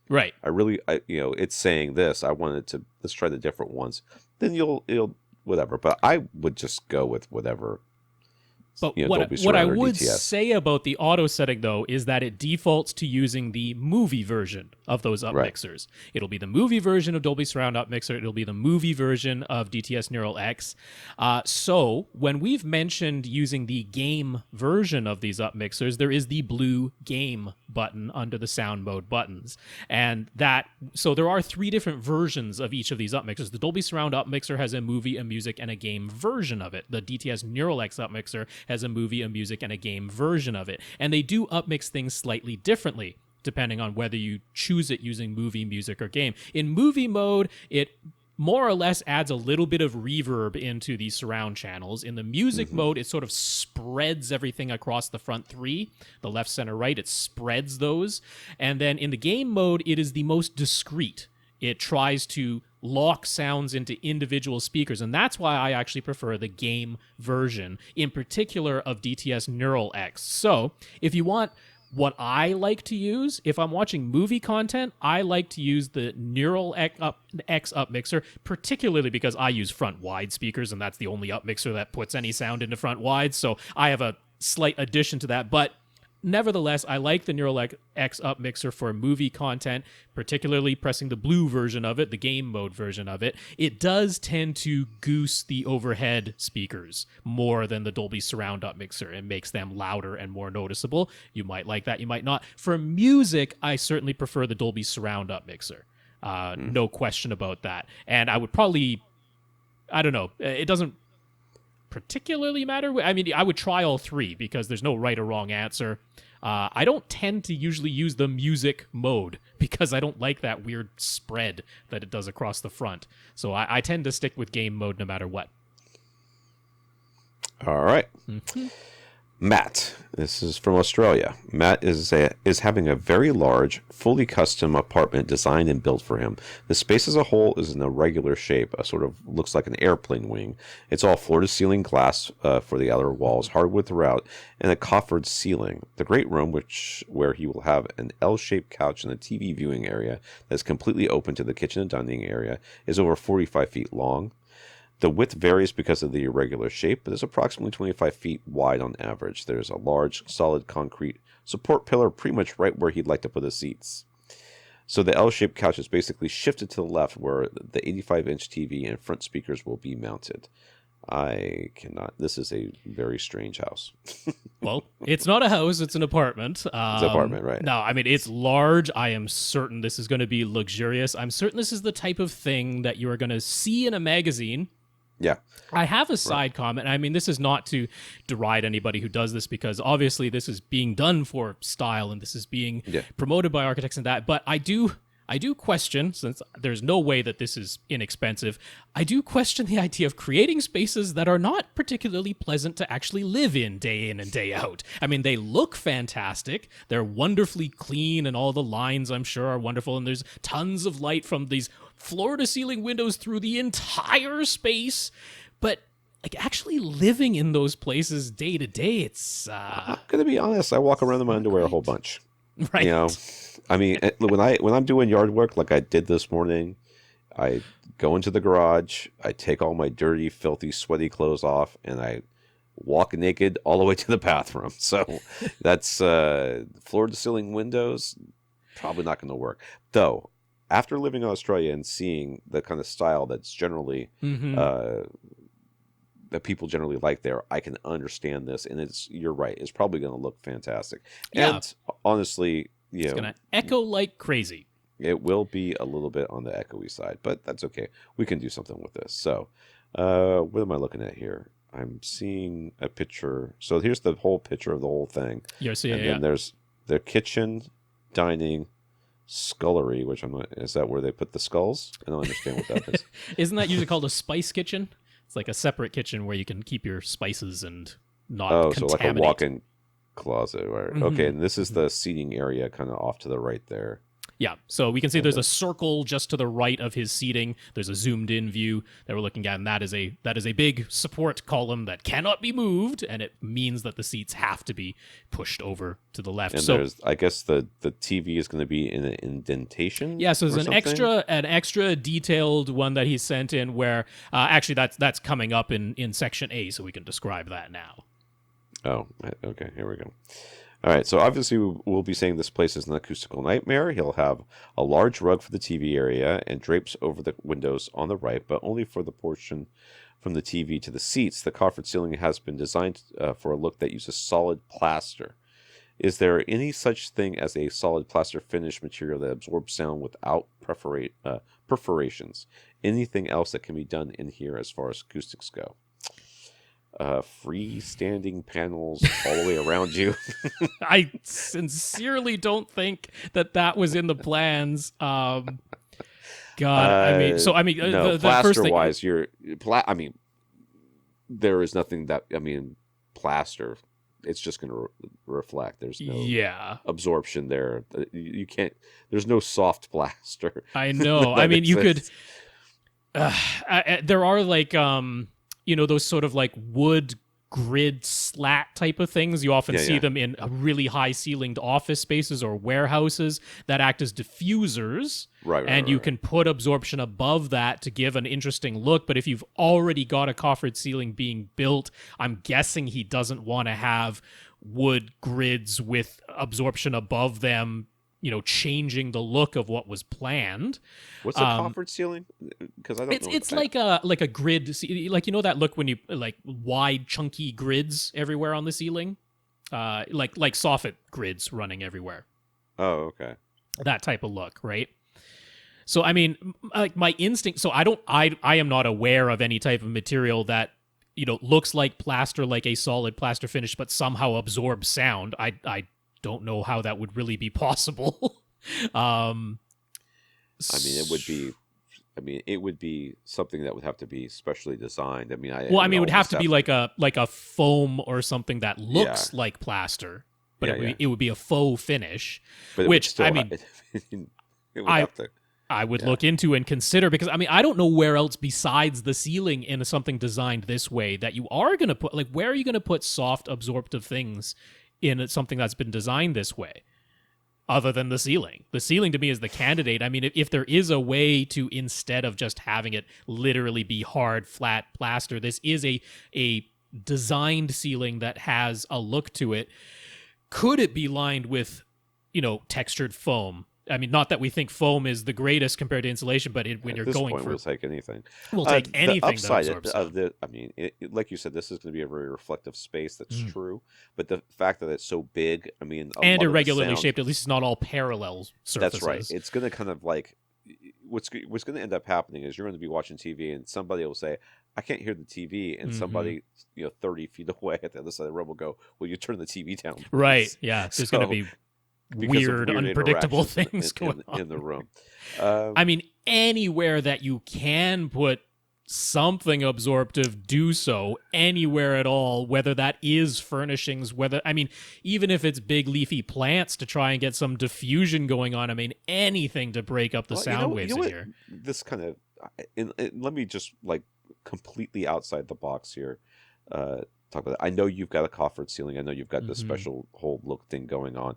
right, it's saying this. I wanted to, let's try the different ones. Then you'll whatever. But I would just go with whatever. But what I would say about the auto setting, though, is that it defaults to using the movie version of those up mixers. It'll be the movie version of Dolby Surround Up Mixer. It'll be the movie version of DTS Neural X. So when we've mentioned using the game version of these up mixers, there is the blue game button under the sound mode buttons. And so there are 3 different versions of each of these up mixers. The Dolby Surround Up Mixer has a movie, a music, and a game version of it. The DTS Neural X up mixer has a movie, a music, and a game version of it. And they do upmix things slightly differently, depending on whether you choose it using movie, music, or game. In movie mode, it more or less adds a little bit of reverb into the surround channels. In the music mode, it sort of spreads everything across the front 3, the left, center, right. It spreads those. And then in the game mode, it is the most discrete. It tries to lock sounds into individual speakers, and that's why I actually prefer the game version, in particular of DTS Neural X. So if you want what I like to use, if I'm watching movie content, I like to use the Neural X up mixer, particularly because I use front wide speakers, and that's the only up mixer that puts any sound into front wide, so I have a slight addition to that. But nevertheless, I like the Neural X up mixer for movie content, particularly pressing the blue version of it, the game mode version of it. It does tend to goose the overhead speakers more than the Dolby Surround Up Mixer. It makes them louder and more noticeable. You might like that, you might not. For music, I certainly prefer the Dolby Surround Up Mixer. No question about that. And I would probably, I don't know, it doesn't particularly matter. I mean, I would try all 3 because there's no right or wrong answer. I don't tend to usually use the music mode because I don't like that weird spread that it does across the front. So I tend to stick with game mode no matter what. All right. Matt, this is from Australia. Matt is having a very large, fully custom apartment designed and built for him. The space as a whole is in a regular shape, a sort of looks like an airplane wing. It's all floor-to-ceiling glass for the outer walls, hardwood throughout, and a coffered ceiling. The great room, where he will have an L-shaped couch and a TV viewing area that is completely open to the kitchen and dining area, is over 45 feet long. The width varies because of the irregular shape, but is approximately 25 feet wide on average. There's a large, solid concrete support pillar pretty much right where he'd like to put his seats. So the L-shaped couch is basically shifted to the left where the 85-inch TV and front speakers will be mounted. I cannot. This is a very strange house. Well, it's not a house, it's an apartment. It's an apartment, right? No, I mean, it's large. I am certain this is going to be luxurious. I'm certain this is the type of thing that you are going to see in a magazine. Yeah. I have a side comment. I mean, this is not to deride anybody who does this, because obviously this is being done for style and this is being promoted by architects and that. But I do question, since there's no way that this is inexpensive, I do question the idea of creating spaces that are not particularly pleasant to actually live in and day out. I mean, they look fantastic. They're wonderfully clean, and all the lines, I'm sure, are wonderful. And there's tons of light from these floor-to-ceiling windows through the entire space. But like actually living in those places day to day, it's... I'm going to be honest. I walk around in my underwear a whole bunch. Right. You know? I mean, when I'm doing yard work like I did this morning, I go into the garage, I take all my dirty, filthy, sweaty clothes off, and I walk naked all the way to the bathroom. So that's floor-to-ceiling windows, probably not going to work. Though, after living in Australia and seeing the kind of style that's generally that people generally like there, I can understand this, and you're right, it's probably going to look fantastic. Yeah. And honestly, it's going to echo like crazy. It will be a little bit on the echoey side, but that's okay. We can do something with this. So, what am I looking at here? I'm seeing a picture. So here's the whole picture of the whole thing. Yes, and then there's the kitchen, dining, scullery, which I'm not. Is that where they put the skulls? I don't understand what that is. Isn't that usually called a spice kitchen? It's like a separate kitchen where you can keep your spices and not contaminate. So like a walk-in closet. Right? Mm-hmm. Okay, and this is the seating area kind of off to the right there. Yeah, so we can see there's a circle just to the right of his seating. There's a zoomed-in view that we're looking at, and that is a big support column that cannot be moved, and it means that the seats have to be pushed over to the left. And there's, I guess, the TV is going to be in an indentation. Yeah, so there's an extra detailed one that he sent in where actually that's coming up in section A, so we can describe that now. Oh, okay. Here we go. All right, so obviously we'll be saying this place is an acoustical nightmare. He'll have a large rug for the TV area and drapes over the windows on the right, but only for the portion from the TV to the seats. The coffered ceiling has been designed for a look that uses solid plaster. Is there any such thing as a solid plaster finish material that absorbs sound without perforations? Anything else that can be done in here as far as acoustics go? Freestanding panels all the way around you. I sincerely don't think that was in the plans. God, no, the first thing, wise, there is nothing that plaster. It's just going to reflect. There's no absorption there. You can't. There's no soft plaster. I know. I mean, you could. There are like those sort of like wood grid slat type of things. You often see them in really high ceilinged office spaces or warehouses that act as diffusers. Right. You can put absorption above that to give an interesting look. But if you've already got a coffered ceiling being built, I'm guessing he doesn't want to have wood grids with absorption above them, changing the look of what was planned. What's a coffered ceiling? Because I don't know. It's like a grid, like that look when you like wide chunky grids everywhere on the ceiling, like soffit grids running everywhere. Oh, okay. That type of look, right? So I mean, like my instinct. So I am not aware of any type of material that looks like plaster, like a solid plaster finish, but somehow absorbs sound. I don't know how that would really be possible. It would be something that would have to be specially designed. It would have to be like a foam or something that looks like plaster, but it would be a faux finish. But I would look into and consider, because I don't know where else besides the ceiling in something designed this way that you are going to put, like, where are you going to put soft absorptive things in something that's been designed this way, other than the ceiling? The ceiling to me is the candidate. I mean, if there is a way to, instead of just having it literally be hard, flat plaster, this is a designed ceiling that has a look to it. Could it be lined with, textured foam? I mean, not that we think foam is the greatest compared to insulation, but when you're going point, for, we'll take anything. we'll take anything the upside that absorbs of the, I mean, like you said, this is going to be a very reflective space. That's true, but the fact that it's so big, I mean, and irregularly shaped, at least it's not all parallel surfaces. That's right. It's going to kind of like what's going to end up happening is you're going to be watching TV, and somebody will say, "I can't hear the TV," and somebody 30 feet away at the other side of the room will go, "Well, you turn the TV down." Please. Right. Yeah. There's going to be weird, unpredictable things going on in the room. I mean, anywhere that you can put something absorptive, do so anywhere at all, whether that is furnishings, even if it's big leafy plants to try and get some diffusion going on. I mean, anything to break up the sound waves in here. This kind of, let me just like completely outside the box here. Talk about that. I know you've got a coffered ceiling. I know you've got this special whole look thing going on.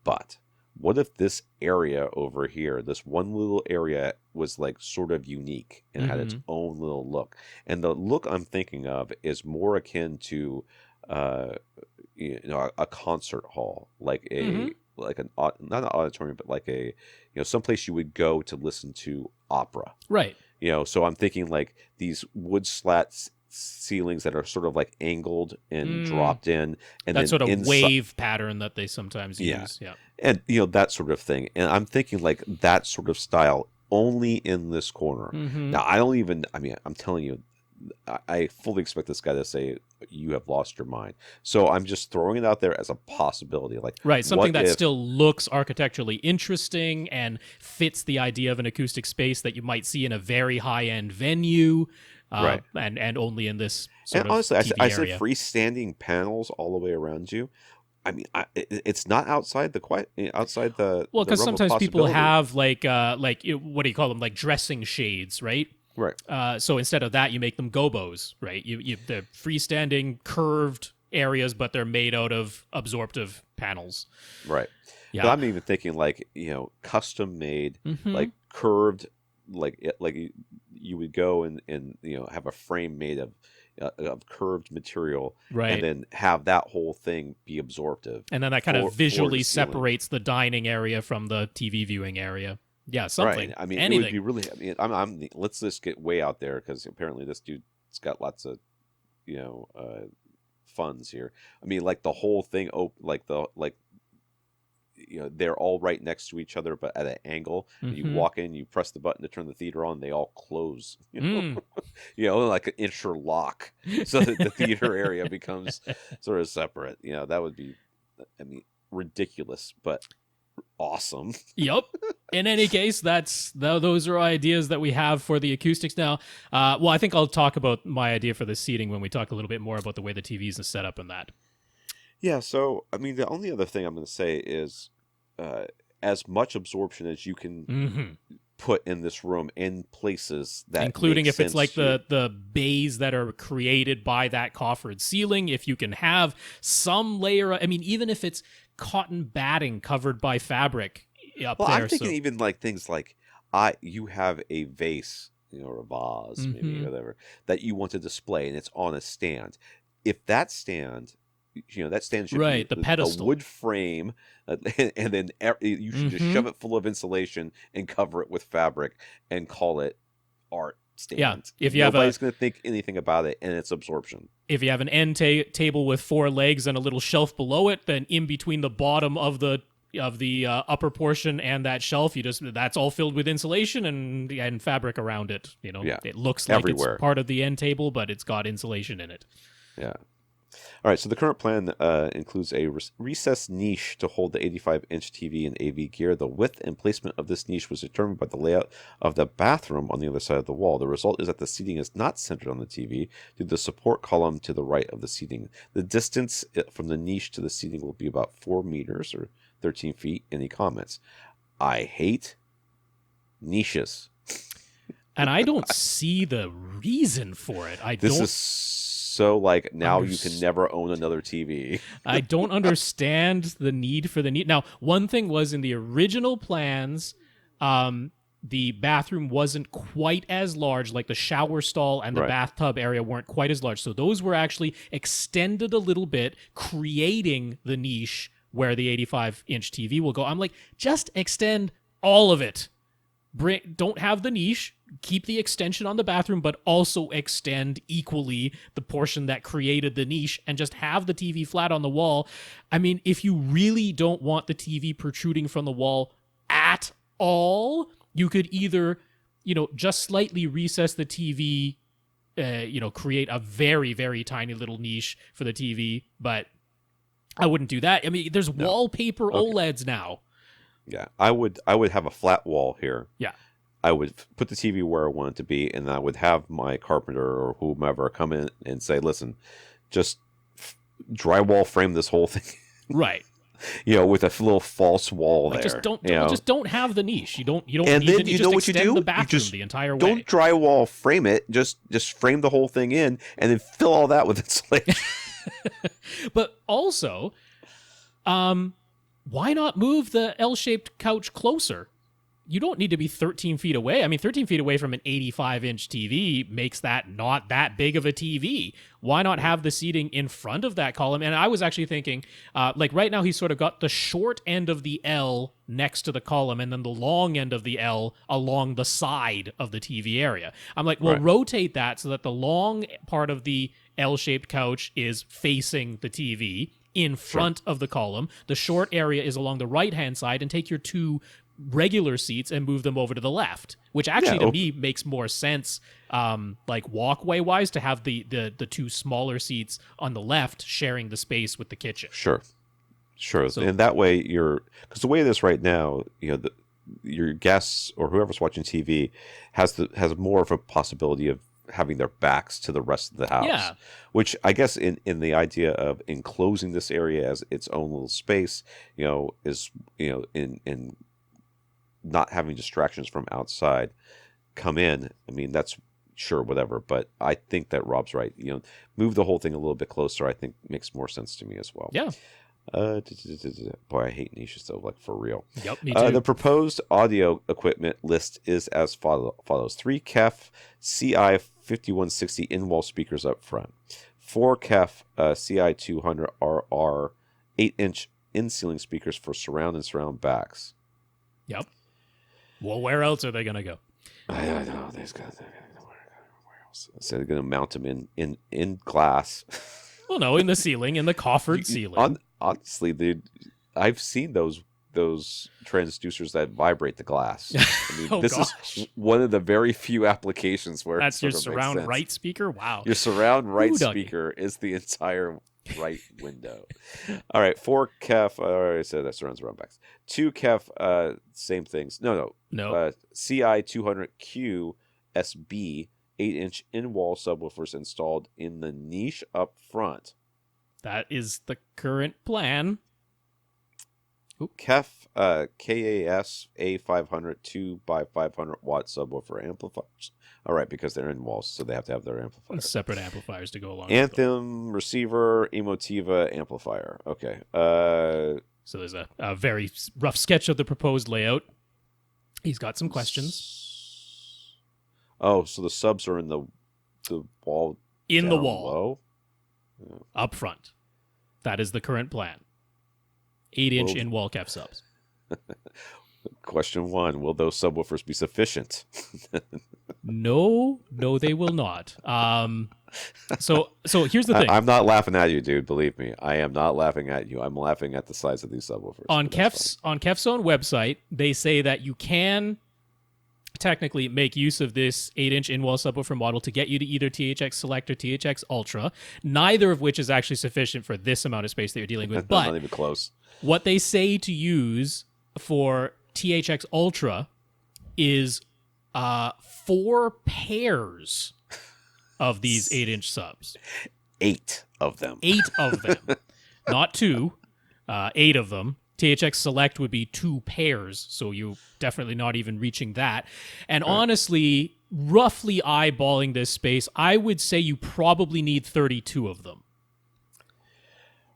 But what if this area over here, this one little area, was like sort of unique and had its own little look? And the look I'm thinking of is more akin to, a concert hall, like not an auditorium, but like a, someplace you would go to listen to opera. Right. So I'm thinking like these wood slats ceilings that are sort of like angled and dropped in, and that then sort of wave pattern that they sometimes use. Yeah. And that sort of thing. And I'm thinking like that sort of style only in this corner. Now I'm telling you, I fully expect this guy to say you have lost your mind. So I'm just throwing it out there as a possibility. Like, right, something that still looks architecturally interesting and fits the idea of an acoustic space that you might see in a very high-end venue. Right. And only in this sort of honestly, TV I area. said freestanding panels all the way around you. I mean, it's not outside the well, because sometimes people have like what do you call them, like dressing shades, right? Right. So instead of that, you make them gobos, right? They're freestanding curved areas, but they're made out of absorptive panels. Right. Yeah. But I'm even thinking like custom made, like curved, like you would go and have a frame made of curved material, right, and then have that whole thing be absorptive, and then that kind of visually separates the dining area from the TV viewing area. Yeah, something. Right. I mean, anything. It would be really. I mean, let's just get way out there because apparently this dude's got lots of funds here. I mean, like the whole thing, they're all right next to each other, but at an angle. You walk in, you press the button to turn the theater on, they all close. Like an interlock, so that the theater area becomes sort of separate. That would be, ridiculous, but awesome. Yep. In any case, those are ideas that we have for the acoustics now. Well, I think I'll talk about my idea for the seating when we talk a little bit more about the way the TVs are set up and that. Yeah, so, I mean, the only other thing I'm going to say is as much absorption as you can put in this room in places that including if it's like the the bays that are created by that coffered ceiling, if you can have some layer, even if it's cotton batting covered by fabric up there. I'm thinking even like things like you have a vase, or a vase, maybe, whatever, that you want to display, and it's on a stand. If that stand... that stand should be the pedestal, a wood frame, and then you should just shove it full of insulation and cover it with fabric and call it art stand. Yeah, if nobody's going to think anything about it, and it's absorption. If you have an end table with 4 legs and a little shelf below it, then in between the bottom of the upper portion and that shelf, that's all filled with insulation and fabric around it. It looks like everywhere. It's part of the end table, but it's got insulation in it. Yeah. All right, so the current plan includes a recessed niche to hold the 85-inch TV and AV gear. The width and placement of this niche was determined by the layout of the bathroom on the other side of the wall. The result is that the seating is not centered on the TV due to the support column to the right of the seating. The distance from the niche to the seating will be about 4 meters or 13 feet. Any comments? I hate niches. And I don't see the reason for it. This is so like now you can never own another TV. I don't understand the need for the need. Now, one thing was in the original plans, the bathroom wasn't quite as large, like the shower stall and the bathtub area weren't quite as large. So those were actually extended a little bit, creating the niche where the 85-inch TV will go. I'm like, just extend all of it. Don't have the niche, keep the extension on the bathroom, but also extend equally the portion that created the niche and just have the TV flat on the wall. I mean, if you really don't want the TV protruding from the wall at all, you could either, just slightly recess the TV, create a very, very tiny little niche for the TV, but I wouldn't do that. I mean, there's wallpaper OLEDs now. Yeah, I would have a flat wall here. Yeah. I would put the TV where I want it to be, and I would have my carpenter or whomever come in and say, listen, just drywall frame this whole thing. Right. With a little false wall there. Just don't have the niche. You don't and need then the niche. you know just what you extend do? the bathroom the entire way. Don't drywall frame it. Just frame the whole thing in, and then fill all that with insulation. But also, why not move the L-shaped couch closer? You don't need to be 13 feet away. I mean, 13 feet away from an 85-inch TV makes that not that big of a TV. Why not have the seating in front of that column? And I was actually thinking, right now he's sort of got the short end of the L next to the column and then the long end of the L along the side of the TV area. I'm like, well, rotate that so that the long part of the L-shaped couch is facing the TV in front of the column. The short area is along the right-hand side, and take your two regular seats and move them over to the left, which actually to me makes more sense, walkway wise, to have the two smaller seats on the left sharing the space with the kitchen. Sure. So, and that way because the way it is right now, your guests or whoever's watching TV has more of a possibility of having their backs to the rest of the house, which I guess in the idea of enclosing this area as its own little space, is in not having distractions from outside come in. I mean, that's sure, whatever, but I think that Rob's right. Move the whole thing a little bit closer, I think makes more sense to me as well. Yeah. Boy, I hate niches though, like for real. Yep, me too. The proposed audio equipment list is as follows: 3 KEF CI 5160 in-wall speakers up front, 4 KEF CI 200 RR 8-inch in-ceiling speakers for surround and surround backs. Yep. Well, where else are they going to go? I don't know. Where else? So they're going to mount them in glass. Well, no, in the ceiling, in the coffered ceiling. Honestly, dude, I've seen those transducers that vibrate the glass. I mean, this is one of the very few applications where that's your surround right speaker. Wow, your surround right speaker is the entire right window. All right, 4 KEF. I already said that surrounds around backs. 2 KEF. Same things. No. CI 200Q SB 8-inch in-wall subwoofers installed in the niche up front. That is the current plan. KEF KAS A500 2x500 watt subwoofer amplifiers. All right, because they're in walls, so they have to have their amplifiers. Separate amplifiers to go along. Anthem receiver Emotiva amplifier. Okay. So there's a very rough sketch of the proposed layout. He's got some questions. Oh, so the subs are in the wall. In the wall. Low? Up front. That is the current plan. 8-inch in-wall KEF subs. Question 1, will those subwoofers be sufficient? No, they will not. So here's the thing. I'm not laughing at you, dude. Believe me. I am not laughing at you. I'm laughing at the size of these subwoofers. On KEF's own website, they say that you can technically make use of this 8-inch in-wall subwoofer model to get you to either THX Select or THX Ultra, neither of which is actually sufficient for this amount of space that you're dealing with. But not even close. What they say to use for THX Ultra is 4 pairs of these 8-inch subs. 8 of them. 8 of them. Not 2. 8 of them. THX Select would be 2 pairs, so you're definitely not even reaching that. And honestly, roughly eyeballing this space, I would say you probably need 32 of them.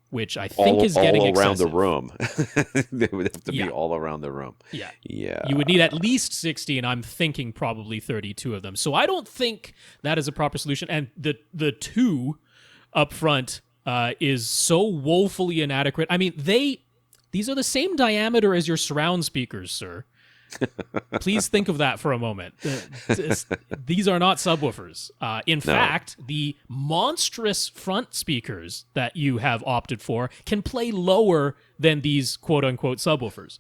Which I think is getting excessive. All around the room. They would have to be all around the room. Yeah. Yeah. You would need at least 60, and I'm thinking probably 32 of them. So I don't think that is a proper solution. And the 2 up front is so woefully inadequate. I mean, these are the same diameter as your surround speakers, sir. Please think of that for a moment. These are not subwoofers. In fact, the monstrous front speakers that you have opted for can play lower than these quote-unquote subwoofers.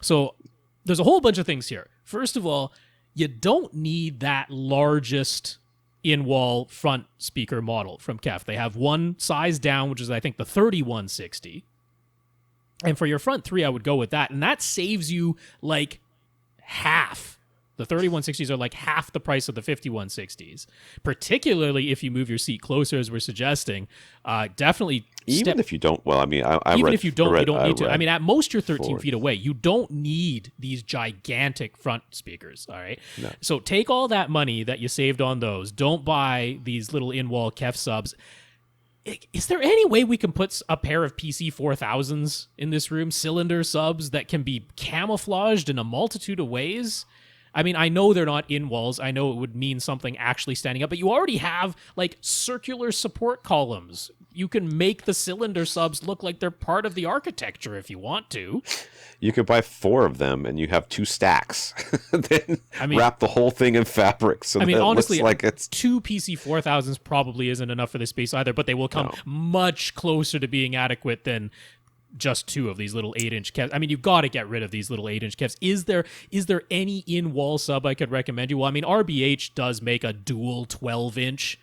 So there's a whole bunch of things here. First of all, you don't need that largest in-wall front speaker model from KEF. They have one size down, which is, I think, the 3160. And for your front three, I would go with that. And that saves you like half. The 3160s are like half the price of the 5160s, particularly if you move your seat closer, as we're suggesting. Definitely. Even if you don't, well, I mean, if you don't need to. I mean, at most, you're 13 feet away. You don't need these gigantic front speakers, all right? No. So take all that money that you saved on those. Don't buy these little in-wall KEF subs. Is there any way we can put a pair of PC4000s in this room, cylinder subs that can be camouflaged in a multitude of ways? I mean, I know they're not in walls. I know it would mean something actually standing up, but you already have like circular support columns. You can make the cylinder subs look like they're part of the architecture if you want to. You could buy 4 of them and you have 2 stacks. Then wrap the whole thing in fabric. So honestly, it looks like it's 2 PC4000s probably isn't enough for this space either, but they will come much closer to being adequate than just 2 of these little 8-inch KEFs. I mean, you've got to get rid of these little 8-inch KEFs. Is there any in-wall sub I could recommend you? Well, I mean, RBH does make a dual 12-inch.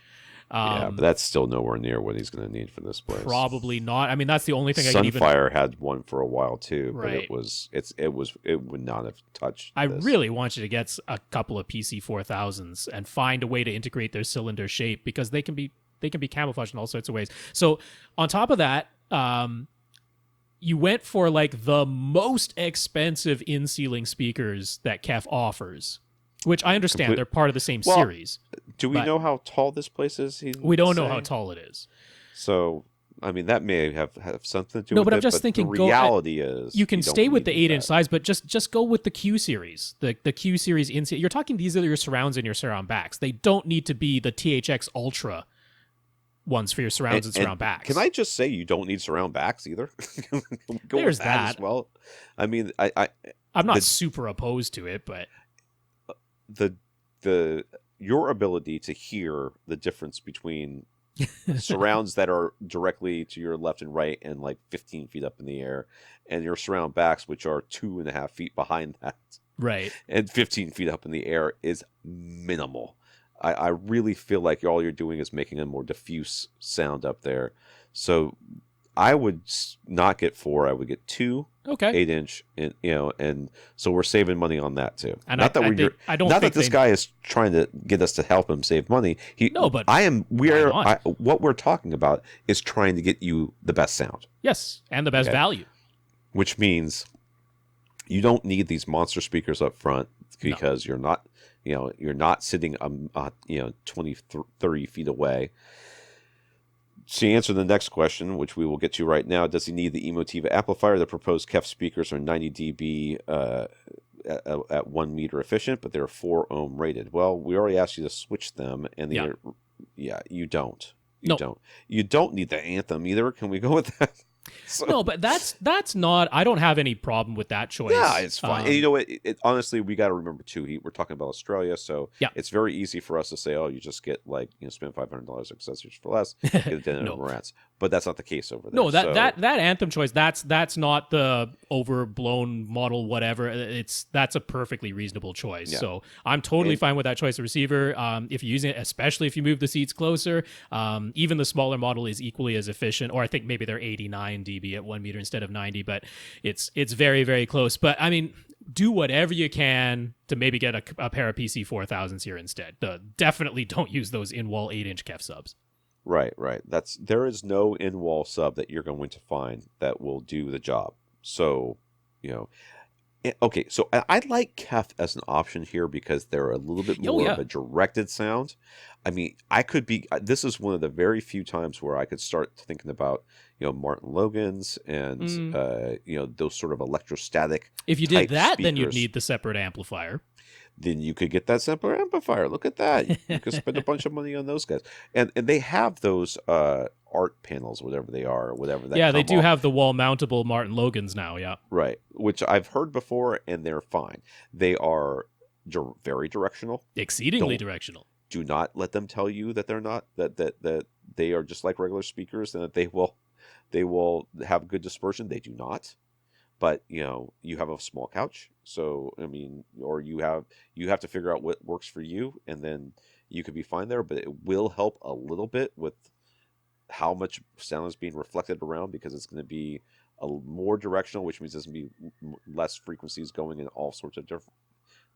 Yeah, but that's still nowhere near what he's going to need for this place. Probably not. I mean, that's the only thing Sunfire had one for a while too, but right. it would not have touched. I really want you to get a couple of PC4000s and find a way to integrate their cylinder shape, because they can be camouflaged in all sorts of ways. So on top of that, you went for like the most expensive in-ceiling speakers that KEF offers, which I understand they're part of the same series. Do we know how tall this place is? We don't know how tall it is. So, I mean, that may have something to do with it. No, but I'm just thinking, the reality is you can stay with the 8-inch size, but just go with the Q series, the Q series in. You're talking, these are your surrounds and your surround backs. They don't need to be the THX Ultra ones for your surrounds and surround backs. Can I just say you don't need surround backs either? There's that as well. I mean, I'm not super opposed to it, but your ability to hear the difference between surrounds that are directly to your left and right and like 15 feet up in the air, and your surround backs, which are 2.5 feet behind that, right, and 15 feet up in the air, is minimal. I really feel like all you're doing is making a more diffuse sound up there. So I would not get 4. I would get 2 8-inch, and so we're saving money on that too. And not that this guy is trying to get us to help him save money. What we're talking about is trying to get you the best sound. Yes, and the best value. Which means you don't need these monster speakers up front, because you're not sitting 20 30 feet away. To answer the next question, which we will get to right now, does he need the Emotiva amplifier? The proposed KEF speakers are 90 dB at 1 meter efficient, but they're 4 ohm rated. Well, we already asked you to switch them, and you don't. You don't need the Anthem either. Can we go with that? No, but that's not. I don't have any problem with that choice. Yeah, it's fine. And you know what? Honestly, we got to remember too. We're talking about Australia, so it's very easy for us to say, "Oh, you just get spend $500 accessories for less." Get a Denon and Marantz. But that's not the case over there. No, that Anthem choice. That's not the overblown model. Whatever. That's a perfectly reasonable choice. Yeah. So I'm totally fine with that choice of receiver. If you're using it, especially if you move the seats closer, even the smaller model is equally as efficient. Or I think maybe they're 89 dB at 1 meter instead of 90, but it's very, very close. But I mean, do whatever you can to maybe get a pair of PC4000s here instead. Definitely don't use those in-wall 8-inch KEF subs. Right. There is no in-wall sub that you're going to find that will do the job. So, okay. So I like KEF as an option here because they're a little bit more of a directed sound. I mean, this is one of the very few times where I could start thinking about, Martin Logan's and, those sort of electrostatic. If you did that, speakers. then you'd need the separate amplifier. then you could get that sampler amplifier. Look at that. You could spend a bunch of money on those guys. And they have those art panels, whatever they are, or whatever that Yeah, they come do off. have the wall mountable Martin Logans now, yeah. Right, which I've heard before, and they're fine. They are very directional. Exceedingly directional. Do not let them tell you that they're not, that they are just like regular speakers, and that they will have good dispersion. They do not. But you have a small couch, so I mean, or you have to figure out what works for you, and then you could be fine there. But it will help a little bit with how much sound is being reflected around, because it's going to be more directional, which means there's going to be less frequencies going in all sorts of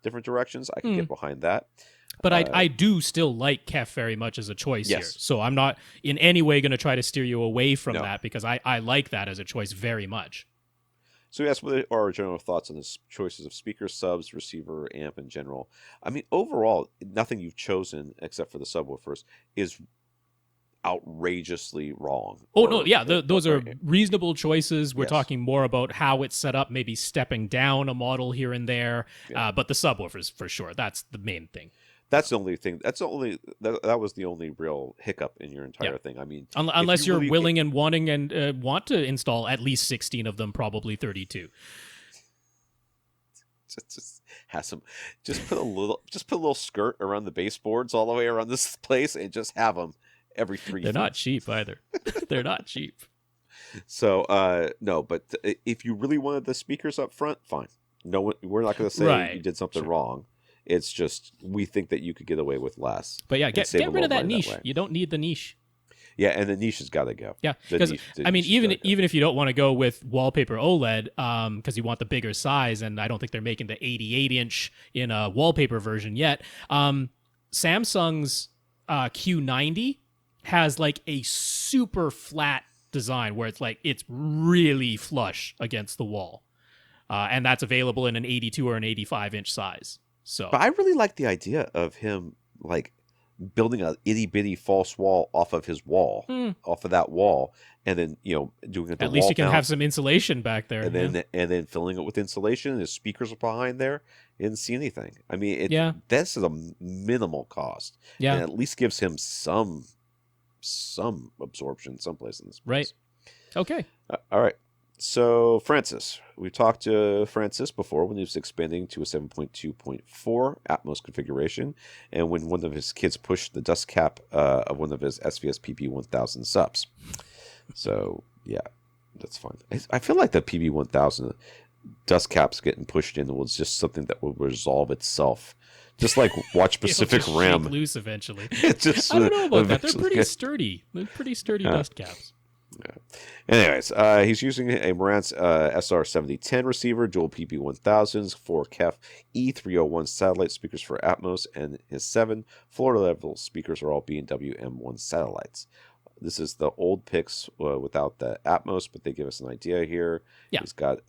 different directions. I can get behind that. But I do still like Kef very much as a choice here. Yes. So I'm not in any way going to try to steer you away from No. that, because I like that as a choice very much. So yes, what are our general thoughts on the choices of speaker, subs, receiver, amp in general? I mean, overall, nothing you've chosen except for the subwoofers is outrageously wrong. Oh, no, yeah, those are reasonable choices. We're talking more about how it's set up, maybe stepping down a model here and there. Yeah. But the subwoofers, for sure, that's the main thing. That's the only thing. That was the only real hiccup in your entire thing. I mean, unless you're really willing and wanting and want to install at least 16 of them, probably 32. Just have some. Just put a little skirt around the baseboards all the way around this place, and just have them every 3 feet. They're not cheap either. They're not cheap. So no, but if you really wanted the speakers up front, fine. No, we're not going to say you did something wrong. It's just we think that you could get away with less. But yeah, get rid of that niche. You don't need the niche. Yeah, and the niche has got to go. Yeah, because I mean, even if you don't want to go with wallpaper OLED, because you want the bigger size, and I don't think they're making the 88-inch in a wallpaper version yet. Samsung's Q90 has like a super flat design where it's really flush against the wall, and that's available in an 82 or an 85-inch size. So, but I really like the idea of him like building a itty bitty false wall off of his wall, off of that wall, and then doing it. At least you can have some insulation back there, and then filling it with insulation. And his speakers are behind there. You didn't see anything. I mean, this is a minimal cost. Yeah, and at least gives him some absorption someplace in this place. Right. Okay. All right. So, Francis, we talked to Francis before when he was expanding to a 7.2.4 Atmos configuration, and when one of his kids pushed the dust cap of one of his SVS PB1000 subs. So, yeah, that's fine. I feel like the PB1000 dust caps getting pushed in was just something that will resolve itself. Just like watch Pacific Rim. Shake loose eventually. I don't know about that. They're pretty sturdy. They're pretty sturdy dust caps. Yeah. Anyways, he's using a Marantz SR7010 receiver, dual PB1000s, 4 KEF E301 satellite speakers for Atmos, and his 7 Florida-level speakers are all B&W M1 satellites. This is the old pics without the Atmos, but they give us an idea here. Yeah. He's got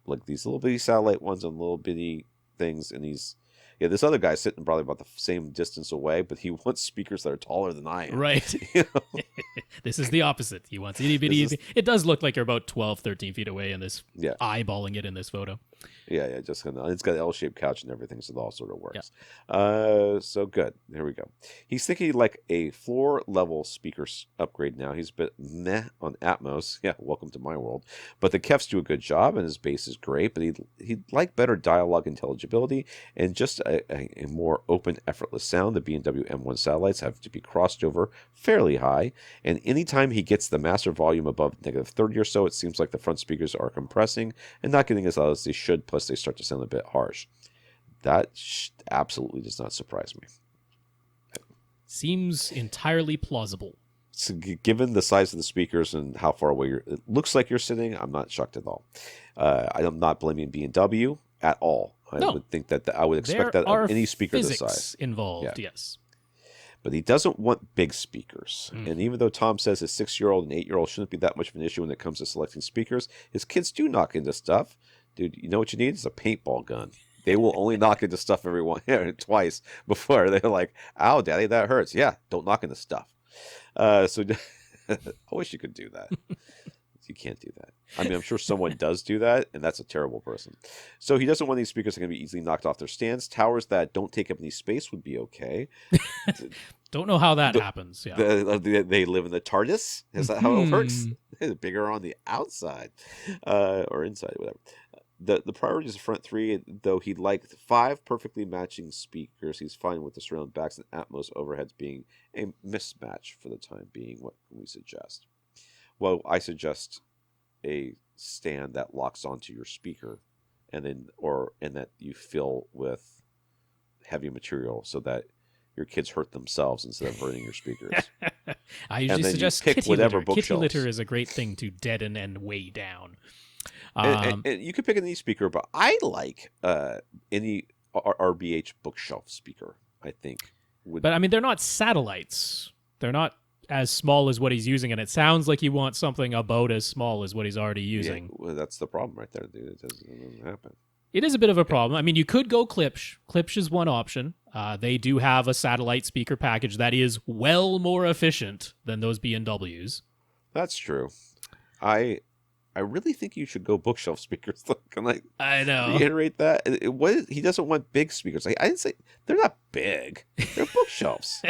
like these little bitty satellite ones and little bitty things, and this other guy's sitting probably about the same distance away, but he wants speakers that are taller than I am. Right. This is the opposite. He wants itty bitty. It does look like you're about 12, 13 feet away in this, eyeballing it in this photo. Yeah, it's got an L-shaped couch and everything, so it all sort of works. Yeah. So good. Here we go. He's thinking like a floor-level speaker upgrade now. He's a bit meh on Atmos. Yeah, welcome to my world. But the Kefs do a good job, and his bass is great, but he'd like better dialogue intelligibility and just a more open, effortless sound. The B&W M1 satellites have to be crossed over fairly high, and anytime he gets the master volume above -30 or so, it seems like the front speakers are compressing and not getting as loud as they should, plus they start to sound a bit harsh. That absolutely does not surprise me. Seems entirely plausible. So given the size of the speakers and how far away it looks like you're sitting, I'm not shocked at all. I'm not blaming B&W at all. I would think that I would expect that of any speaker this size involved. Yes. But he doesn't want big speakers. And even though Tom says his 6-year-old and 8-year-old shouldn't be that much of an issue when it comes to selecting speakers, his kids do knock into stuff. Dude, you know what you need? It's a paintball gun. They will only knock into stuff twice before they're like, ow, daddy, that hurts. Yeah, don't knock into stuff. So I wish you could do that. You can't do that. I mean, I'm sure someone does do that, and that's a terrible person. So he doesn't want these speakers that can be easily knocked off their stands. Towers that don't take up any space would be okay. Don't know how that happens. Yeah. They live in the TARDIS. Is that how it works? They're bigger on the outside or inside, whatever. The priority is the front three, though he'd like 5 perfectly matching speakers. He's fine with the surround backs and Atmos overheads being a mismatch for the time being. What can we suggest? Well, I suggest a stand that locks onto your speaker, and that you fill with heavy material so that your kids hurt themselves instead of hurting your speakers. I usually suggest kitty litter. Kitty litter is a great thing to deaden and weigh down. And you can pick any speaker, but I like any RBH bookshelf speaker, I think. But I mean, they're not satellites. They're not as small as what he's using, and it sounds like he wants something about as small as what he's already using. Yeah, well, that's the problem right there. It doesn't happen. It is a bit of a problem. I mean, you could go Klipsch. Klipsch is one option. They do have a satellite speaker package that is well more efficient than those B&Ws. That's true. I really think you should go bookshelf speakers. Can I know. Reiterate that? He doesn't want big speakers. I didn't say they're not big. They're bookshelves.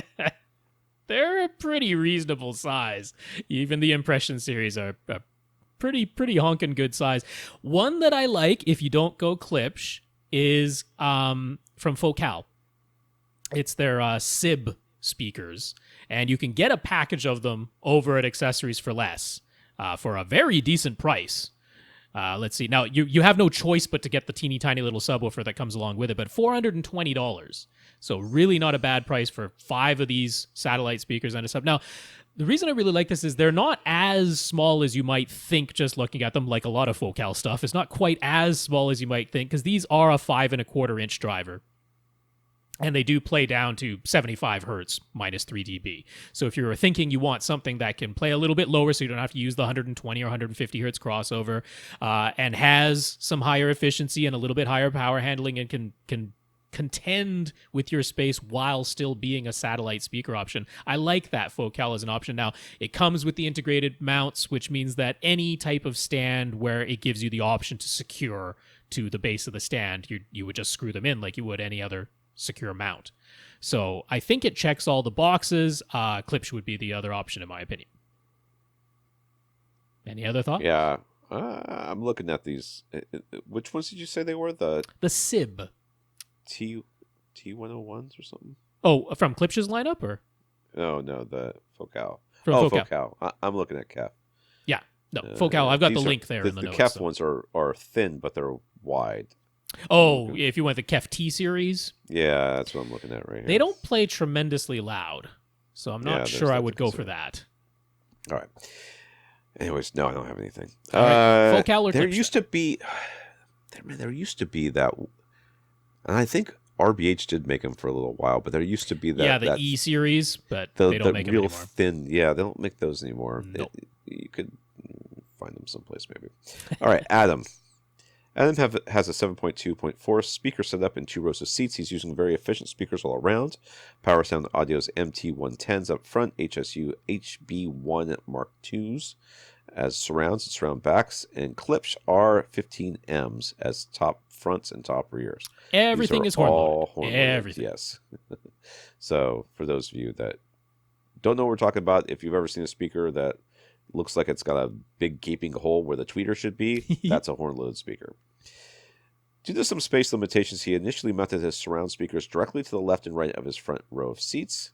They're a pretty reasonable size. Even the Impression series are pretty honking good size. One that I like, if you don't go Klipsch, is from Focal. It's their SIB speakers, and you can get a package of them over at Accessories for Less for a very decent price. Let's see. Now, you have no choice but to get the teeny tiny little subwoofer that comes along with it, but $420. So really not a bad price for 5 of these satellite speakers and a sub. Now, the reason I really like this is they're not as small as you might think just looking at them, like a lot of Focal stuff. It's not quite as small as you might think, because these are a 5.25-inch driver. And they do play down to 75 hertz minus 3 dB. So if you're thinking you want something that can play a little bit lower so you don't have to use the 120 or 150 hertz crossover, and has some higher efficiency and a little bit higher power handling and can contend with your space while still being a satellite speaker option, I like that Focal as an option. Now, it comes with the integrated mounts, which means that any type of stand where it gives you the option to secure to the base of the stand, you would just screw them in like you would any other secure mount. So I think it checks all the boxes. Klipsch would be the other option in my opinion. Any other thoughts? Yeah, I'm looking at these. Which ones did you say they were? The SIB. T101s or something? Oh, from Klipsch's lineup, or? Oh, no, the Focal. From Focal. I'm looking at Kef. Yeah, no, Focal. I've got the link there in the notes. The Kef ones are thin, but they're wide. Oh, if you went the Kef T series? Yeah, that's what I'm looking at right here. They don't play tremendously loud, so I'm not sure I would go for that. All right. Anyways, no, I don't have anything. Focal or there Klipsch? used to be that, and I think RBH did make them for a little while, but there used to be that. Yeah, the E series, but they don't make them anymore. Thin. Yeah, they don't make those anymore. Nope. You could find them someplace maybe. All right, Adam. Adam has a 7.2.4 speaker set up in 2 rows of seats. He's using very efficient speakers all around. Power Sound Audio's MT110s up front, HSU HB1 Mark IIs as surrounds and surround backs, and Klipsch R15Ms as top fronts and top rears. Everything is horn loaded. Everything. Yes. So for those of you that don't know what we're talking about, if you've ever seen a speaker that looks like it's got a big gaping hole where the tweeter should be, that's a horn-loaded speaker. Due to some space limitations, he initially mounted his surround speakers directly to the left and right of his front row of seats,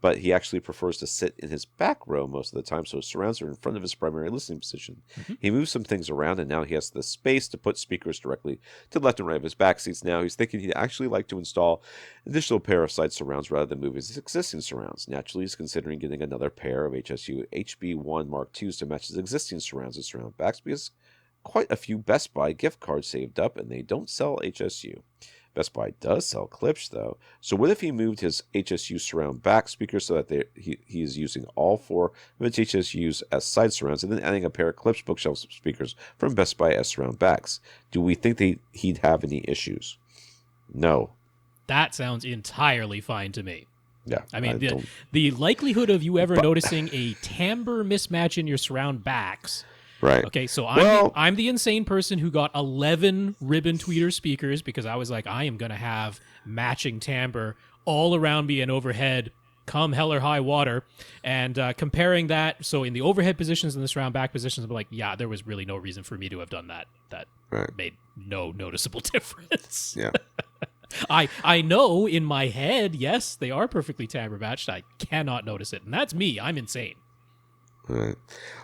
but he actually prefers to sit in his back row most of the time, so his surrounds are in front of his primary listening position. Mm-hmm. He moved some things around, and now he has the space to put speakers directly to the left and right of his back seats. Now he's thinking he'd actually like to install an additional pair of side surrounds rather than move his existing surrounds. Naturally, he's considering getting another pair of HSU HB1 Mark IIs to match his existing surrounds and surround backs, because quite a few Best Buy gift cards saved up, and they don't sell HSU. Best Buy does sell Klipsch, though. So what if he moved his HSU surround back speakers so that he is using all 4 of his HSUs as side surrounds, and then adding a pair of Klipsch bookshelf speakers from Best Buy as surround backs? Do we think he'd have any issues? No. That sounds entirely fine to me. Yeah. I mean, the likelihood of you ever noticing a timbre mismatch in your surround backs Right. Okay, so Well, I'm the insane person who got 11 ribbon tweeter speakers because I was like, I am gonna have matching timbre all around me and overhead, come hell or high water. And comparing that, so in the overhead positions and the surround back positions, I'm like, yeah, there was really no reason for me to have done that. That right. made no noticeable difference. Yeah. I know in my head, yes, they are perfectly timbre matched. I cannot notice it, and that's me. I'm insane. Right.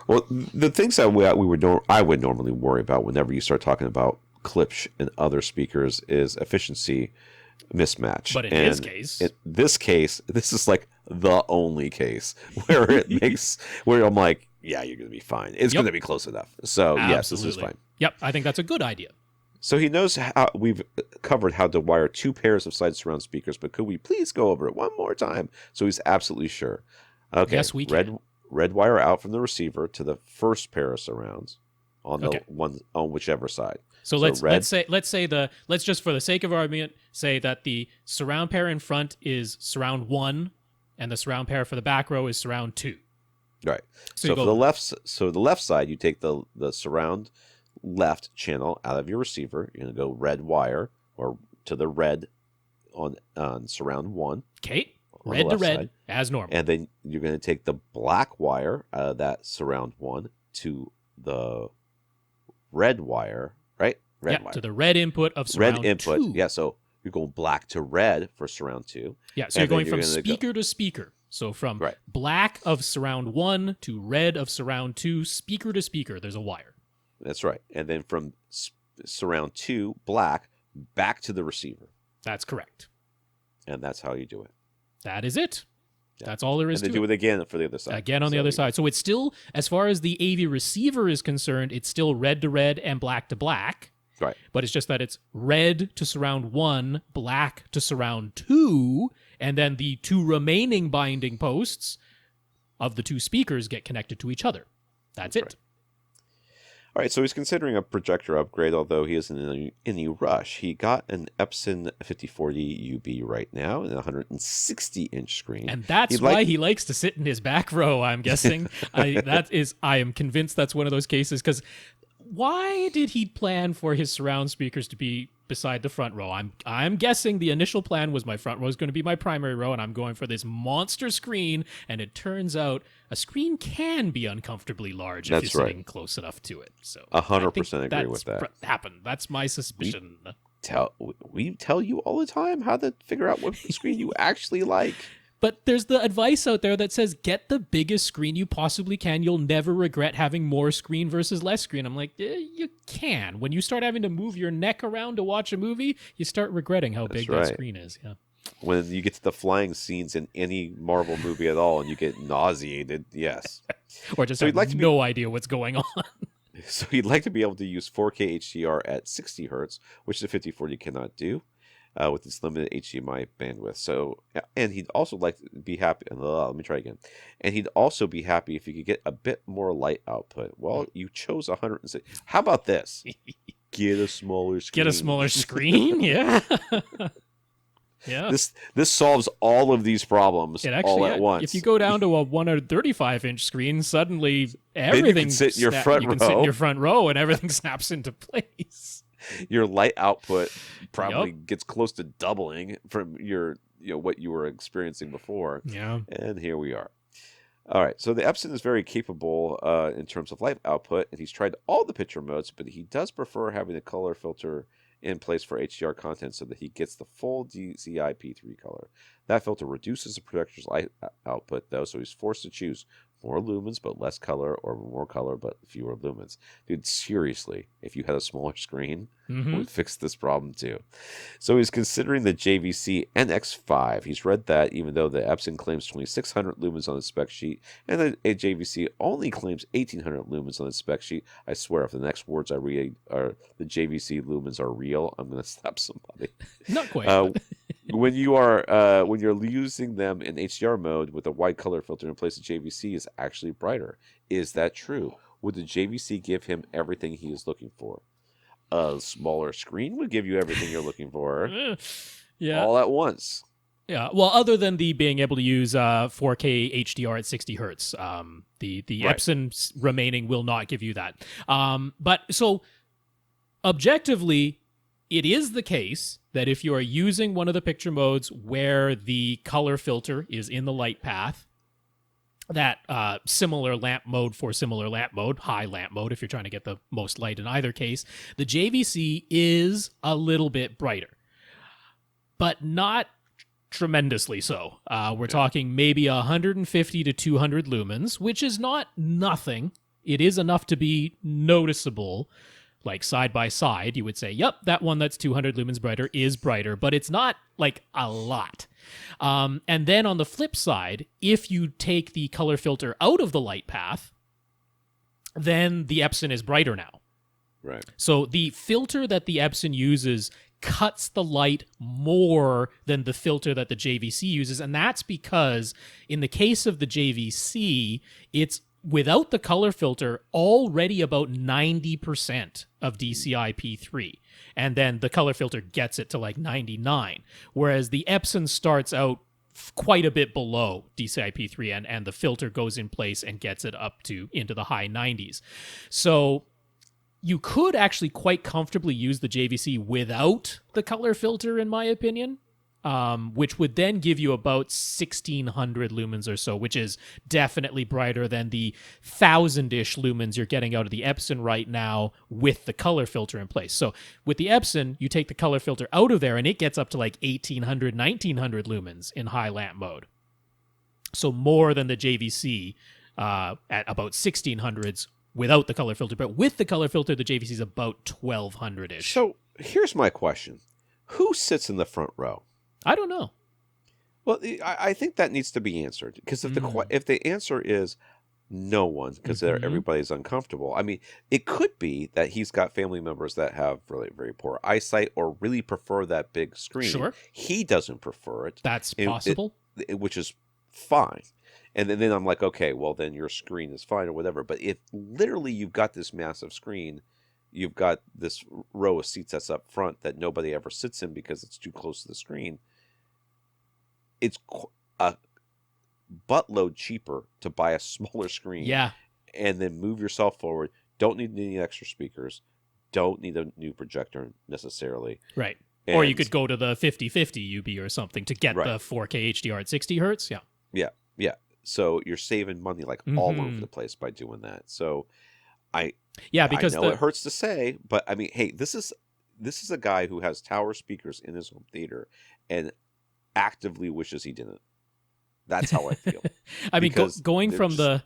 Well, the things that I would normally worry about whenever you start talking about Klipsch and other speakers is efficiency mismatch. But in and his case, this is like the only case where it makes where I'm like, yeah, you're going to be fine. It's going to be close enough. So yes, this is fine. Yep, I think that's a good idea. So he knows how we've covered how to wire 2 pairs of side surround speakers, but could we please go over it one more time? So he's absolutely sure. Okay. Yes, we can. Red wire out from the receiver to the first pair of surrounds on the one on whichever side. So let's just for the sake of argument say that the surround pair in front is surround 1 and the surround pair for the back row is surround 2. Right. So for the left side you take the surround left channel out of your receiver. You're going to go red wire or to the red on surround 1. Okay. Red to red, side, as normal. And then you're going to take the black wire out of that surround 1 to the red wire, right? Red wire. To the red input of surround 2. Red input, yeah. So you're going black to red for surround 2. Yeah, so you're going from speaker to speaker. So from black of surround 1 to red of surround 2, speaker to speaker, there's a wire. That's right. And then from surround 2, black, back to the receiver. That's correct. And that's how you do it. That is it. Yeah. That's all there is to it. And then do it again for the other side. Again on the other side. So it's still, as far as the AV receiver is concerned, it's still red to red and black to black. Right. But it's just that it's red to surround 1, black to surround 2, and then the 2 remaining binding posts of the 2 speakers get connected to each other. That's it. Right. All right, so he's considering a projector upgrade, although he isn't in any rush. He got an Epson 5040 UB right now, and a 160-inch screen. And that's why he likes to sit in his back row, I'm guessing. I am convinced that's one of those cases, because why did he plan for his surround speakers to be beside the front row? I'm guessing the initial plan was my front row is going to be my primary row, and I'm going for this monster screen, and it turns out a screen can be uncomfortably large if you're sitting close enough to it. So 100% agree with that. Happened. That's my suspicion. We tell you all the time how to figure out what screen you actually like. But there's the advice out there that says get the biggest screen you possibly can. You'll never regret having more screen versus less screen. I'm like, you can. When you start having to move your neck around to watch a movie, you start regretting how big that screen is. Yeah. When you get to the flying scenes in any Marvel movie at all and you get nauseated, yes. Or just have no idea what's going on. So he'd like to be able to use 4K HDR at 60 hertz, which the 5040 cannot do. With its limited HDMI bandwidth. So, and he'd also like to be happy. Let me try again. And he'd also be happy if you could get a bit more light output. Well, you chose 106. How about this? Get a smaller screen. Get a smaller screen? Yeah. Yeah. This solves all of these problems all at once. If you go down to a 135-inch screen, suddenly everything you can sit in your front row. You can sit in your front row, and everything snaps into place. Your light output probably gets close to doubling from your what you were experiencing before. Yeah. And here we are. All right. So the Epson is very capable in terms of light output, and he's tried all the picture modes, but he does prefer having a color filter in place for HDR content so that he gets the full DCI-P3 color. That filter reduces the projector's light output, though, so he's forced to choose more lumens but less color, or more color but fewer lumens. Dude, seriously, if you had a smaller screen, it would fix this problem too. So he's considering the JVC NX5. He's read that even though the Epson claims 2600 lumens on the spec sheet, and the JVC only claims 1800 lumens on the spec sheet, I swear if the next words I read are the JVC lumens are real, I'm going to slap somebody. Not quite. When you're using them in HDR mode with a wide color filter in place, the JVC is actually brighter. Is that true? Would the JVC give him everything he is looking for? A smaller screen would give you everything you're looking for. Yeah. All at once. Yeah, well, other than the being able to use 4K HDR at 60 hertz, the Right. Epson remaining will not give you that. But so objectively, it is the case that if you are using one of the picture modes where the color filter is in the light path, that similar lamp mode for similar lamp mode, high lamp mode if you're trying to get the most light in either case, the JVC is a little bit brighter, but not tremendously so. We're talking maybe 150 to 200 lumens, which is not nothing. It is enough to be noticeable. Like side by side, you would say, yep, that one that's 200 lumens brighter is brighter, but it's not like a lot. And then on the flip side, if you take the color filter out of the light path, then the Epson is brighter now. Right. So the filter that the Epson uses cuts the light more than the filter that the JVC uses. And that's because in the case of the JVC, it's without the color filter already about 90% of DCI-P3. And then the color filter gets it to like 99. Whereas the Epson starts out quite a bit below DCI-P3 and the filter goes in place and gets it up to into the high 90s. So you could actually quite comfortably use the JVC without the color filter, in my opinion, which would then give you about 1,600 lumens or so, which is definitely brighter than the 1,000-ish lumens you're getting out of the Epson right now with the color filter in place. So with the Epson, you take the color filter out of there, and it gets up to like 1,800, 1,900 lumens in high lamp mode. So more than the JVC at about 1,600s without the color filter. But with the color filter, the JVC is about 1,200-ish. So here's my question. Who sits in the front row? I don't know. Well, I think that needs to be answered, because if the answer is no one, because everybody's uncomfortable. I mean, it could be that he's got family members that have really very poor eyesight or really prefer that big screen. Sure. He doesn't prefer it. That's possible. Which is fine. And then I'm like, okay, well, then your screen is fine or whatever. But if literally you've got this massive screen, you've got this row of seats that's up front that nobody ever sits in because it's too close to the screen, it's a buttload cheaper to buy a smaller screen. Yeah. And then move yourself forward. Don't need any extra speakers. Don't need a new projector necessarily. Right. Or you could go to the 5050 UB or something to get the 4K HDR at 60 hertz. Yeah. Yeah. Yeah. So you're saving money like all over the place by doing that. So because I know it hurts to say, but I mean, hey, this is a guy who has tower speakers in his home theater and actively wishes he didn't. That's how I feel. I mean, going from the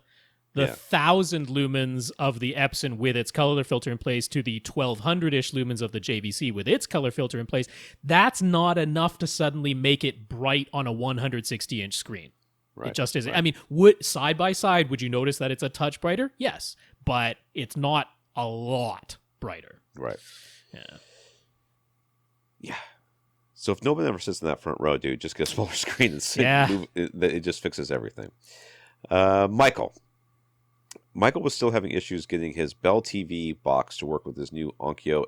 1,000 lumens of the Epson with its color filter in place to the 1,200-ish lumens of the JVC with its color filter in place, that's not enough to suddenly make it bright on a 160-inch screen. Right, it just isn't. Right. I mean, side by side, would you notice that it's a touch brighter? Yes, but it's not a lot brighter. Right. Yeah. Yeah. So if nobody ever sits in that front row, dude, just get a smaller screen and move, it just fixes everything. Michael was still having issues getting his Bell TV box to work with his new Onkyo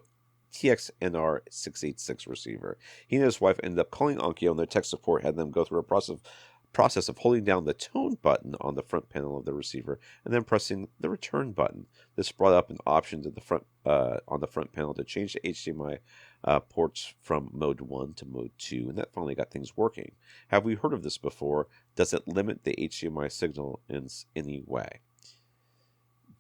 TXNR 686 receiver. He and his wife ended up calling Onkyo, and their tech support had them go through a process of holding down the tone button on the front panel of the receiver and then pressing the return button. This brought up an option to the front on the front panel to change the HDMI ports from mode 1 to mode 2, and that finally got things working. Have we heard of this before? Does it limit the HDMI signal in any way?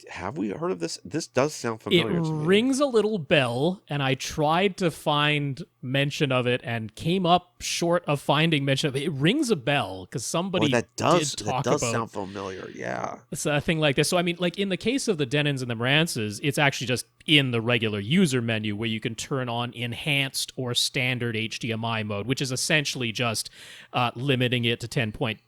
Have we heard of this? This does sound familiar to me. It rings a little bell, and I tried to find mention of it and came up short of finding mention of it. It rings a bell because somebody did talk about sound familiar, yeah. It's a thing like this. So, I mean, like in the case of the Denons and the Marantz, it's actually just in the regular user menu where you can turn on enhanced or standard HDMI mode, which is essentially just limiting it to 10.2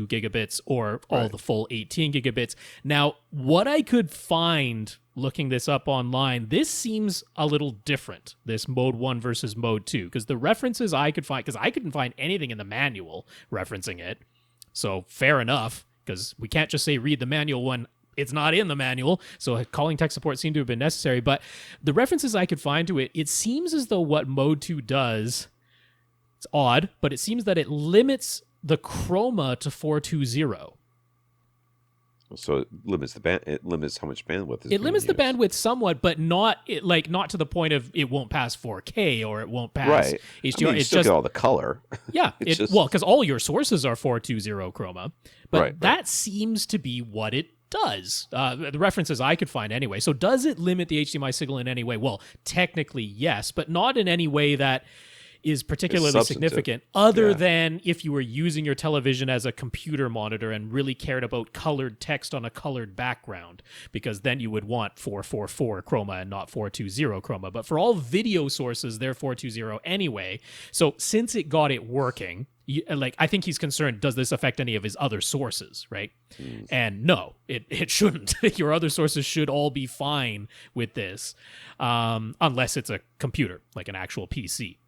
gigabits or all the full 18 gigabits. Now, what I could find looking this up online, this seems a little different, this mode 1 versus mode 2, because the references I could find, because I couldn't find anything in the manual referencing it. So fair enough, because we can't just say read the manual when it's not in the manual. So calling tech support seemed to have been necessary. But the references I could find to it, it seems as though what mode 2 does It's odd, but it seems that it limits the chroma to 420. So it limits the band. It limits how much bandwidth is It limits the being used. bandwidth somewhat, but not to the point of it won't pass 4K or it won't pass Right. HDR. I mean, you It's still just get all the color. yeah. It's just- Because all your sources are 420 chroma, but Right. that seems to be what it does. The references I could find anyway. So does it limit the HDMI signal in any way? Well, technically yes, but not in any way that is particularly substantive. significant, other Yeah. than if you were using your television as a computer monitor and really cared about colored text on a colored background, because then you would want 444 chroma and not 420 chroma. But for all video sources, they're 420 anyway. So since it got it working, I think he's concerned, does this affect any of his other sources, right? And no, it shouldn't. Your other sources should all be fine with this, unless it's a computer, like an actual PC,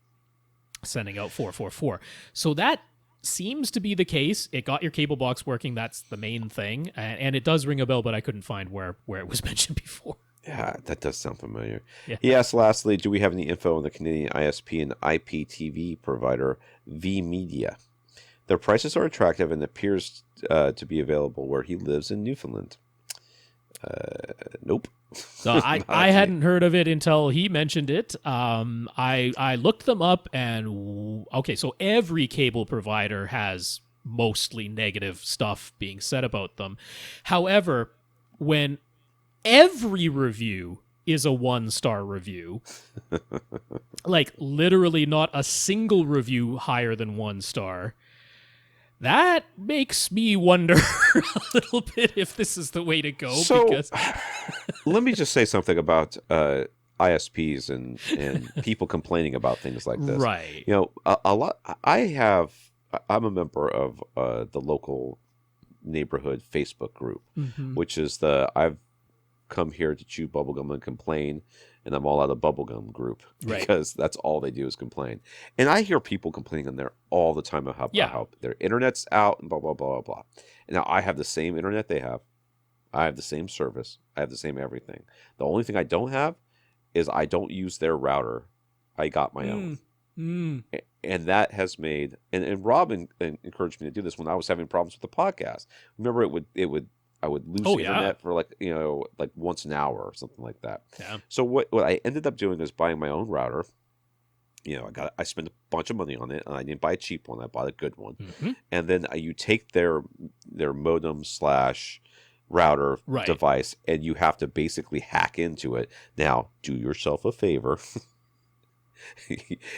sending out 444. So that seems to be the case. It got your cable box working. That's the main thing. And it does ring a bell, but I couldn't find where it was mentioned before. Yeah, that does sound familiar. Yeah. He asked, lastly, do we have any info on the Canadian ISP and IPTV provider Vmedia? Their prices are attractive and appears to be available where he lives in Newfoundland. Nope. So I hadn't heard of it until he mentioned it. I looked them up, and okay, so every cable provider has mostly negative stuff being said about them. However, when every review is a 1-star review, like literally not a single review higher than 1 star, that makes me wonder a little bit if this is the way to go. So, because let me just say something about ISPs and people complaining about things like this. right. You know, a lot. I'm a member of the local neighborhood Facebook group, Mhm. which is I've come here to chew bubblegum and complain, and I'm all out of bubblegum group Right. because that's all they do is complain. And I hear people complaining on there all the time about Yeah. how their internet's out and blah, blah, blah, blah, blah. And now I have the same internet they have. I have the same service. I have the same everything. The only thing I don't have is I don't use their router. I got my own. And that has made, and Rob encouraged me to do this when I was having problems with the podcast. Remember, I would lose Oh, yeah. internet for like once an hour or something like that. Yeah. So what I ended up doing is buying my own router. You know, I spent a bunch of money on it, and I didn't buy a cheap one. I bought a good one. Mhm. And then you take their modem / router Right. device, and you have to basically hack into it. Now, do yourself a favor.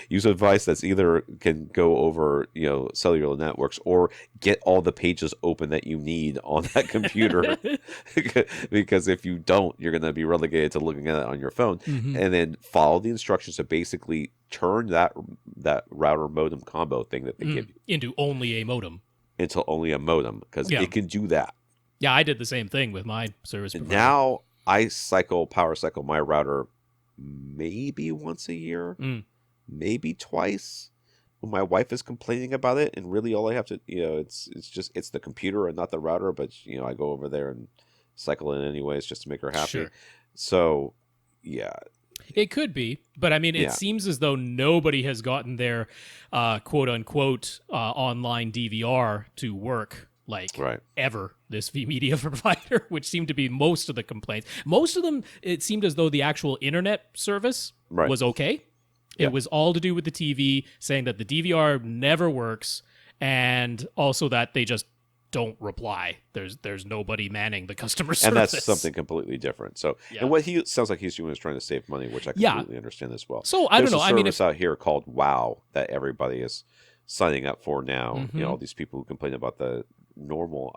Use a device that's either can go over cellular networks or get all the pages open that you need on that computer. Because if you don't, you're going to be relegated to looking at it on your phone. Mhm. And then follow the instructions to basically turn that router modem combo thing that they give you Into only a modem. into only a modem, because Yeah. it can do that. Yeah, I did the same thing with my service provider. Now I power cycle my router maybe once a year, maybe twice. When my wife is complaining about it, and really all I have to, it's the computer and not the router. But I go over there and cycle it anyways just to make her happy. Sure. So, yeah. It could be, but I mean, it Yeah. seems as though nobody has gotten their quote unquote online DVR to work like Right. ever, this Vmedia provider, which seemed to be most of the complaints. Most of them, it seemed as though the actual internet service Right. was okay. Yeah. It was all to do with the TV, saying that the DVR never works, and also that they just don't reply. There's nobody manning the customer service. And that's something completely different. So, Yeah. and what he sounds like he's doing is trying to save money, which I Yeah. completely understand as well. So, I don't There's know. a I mean, service out here called WoW that everybody is signing up for now. Mhm. All these people who complain about the normal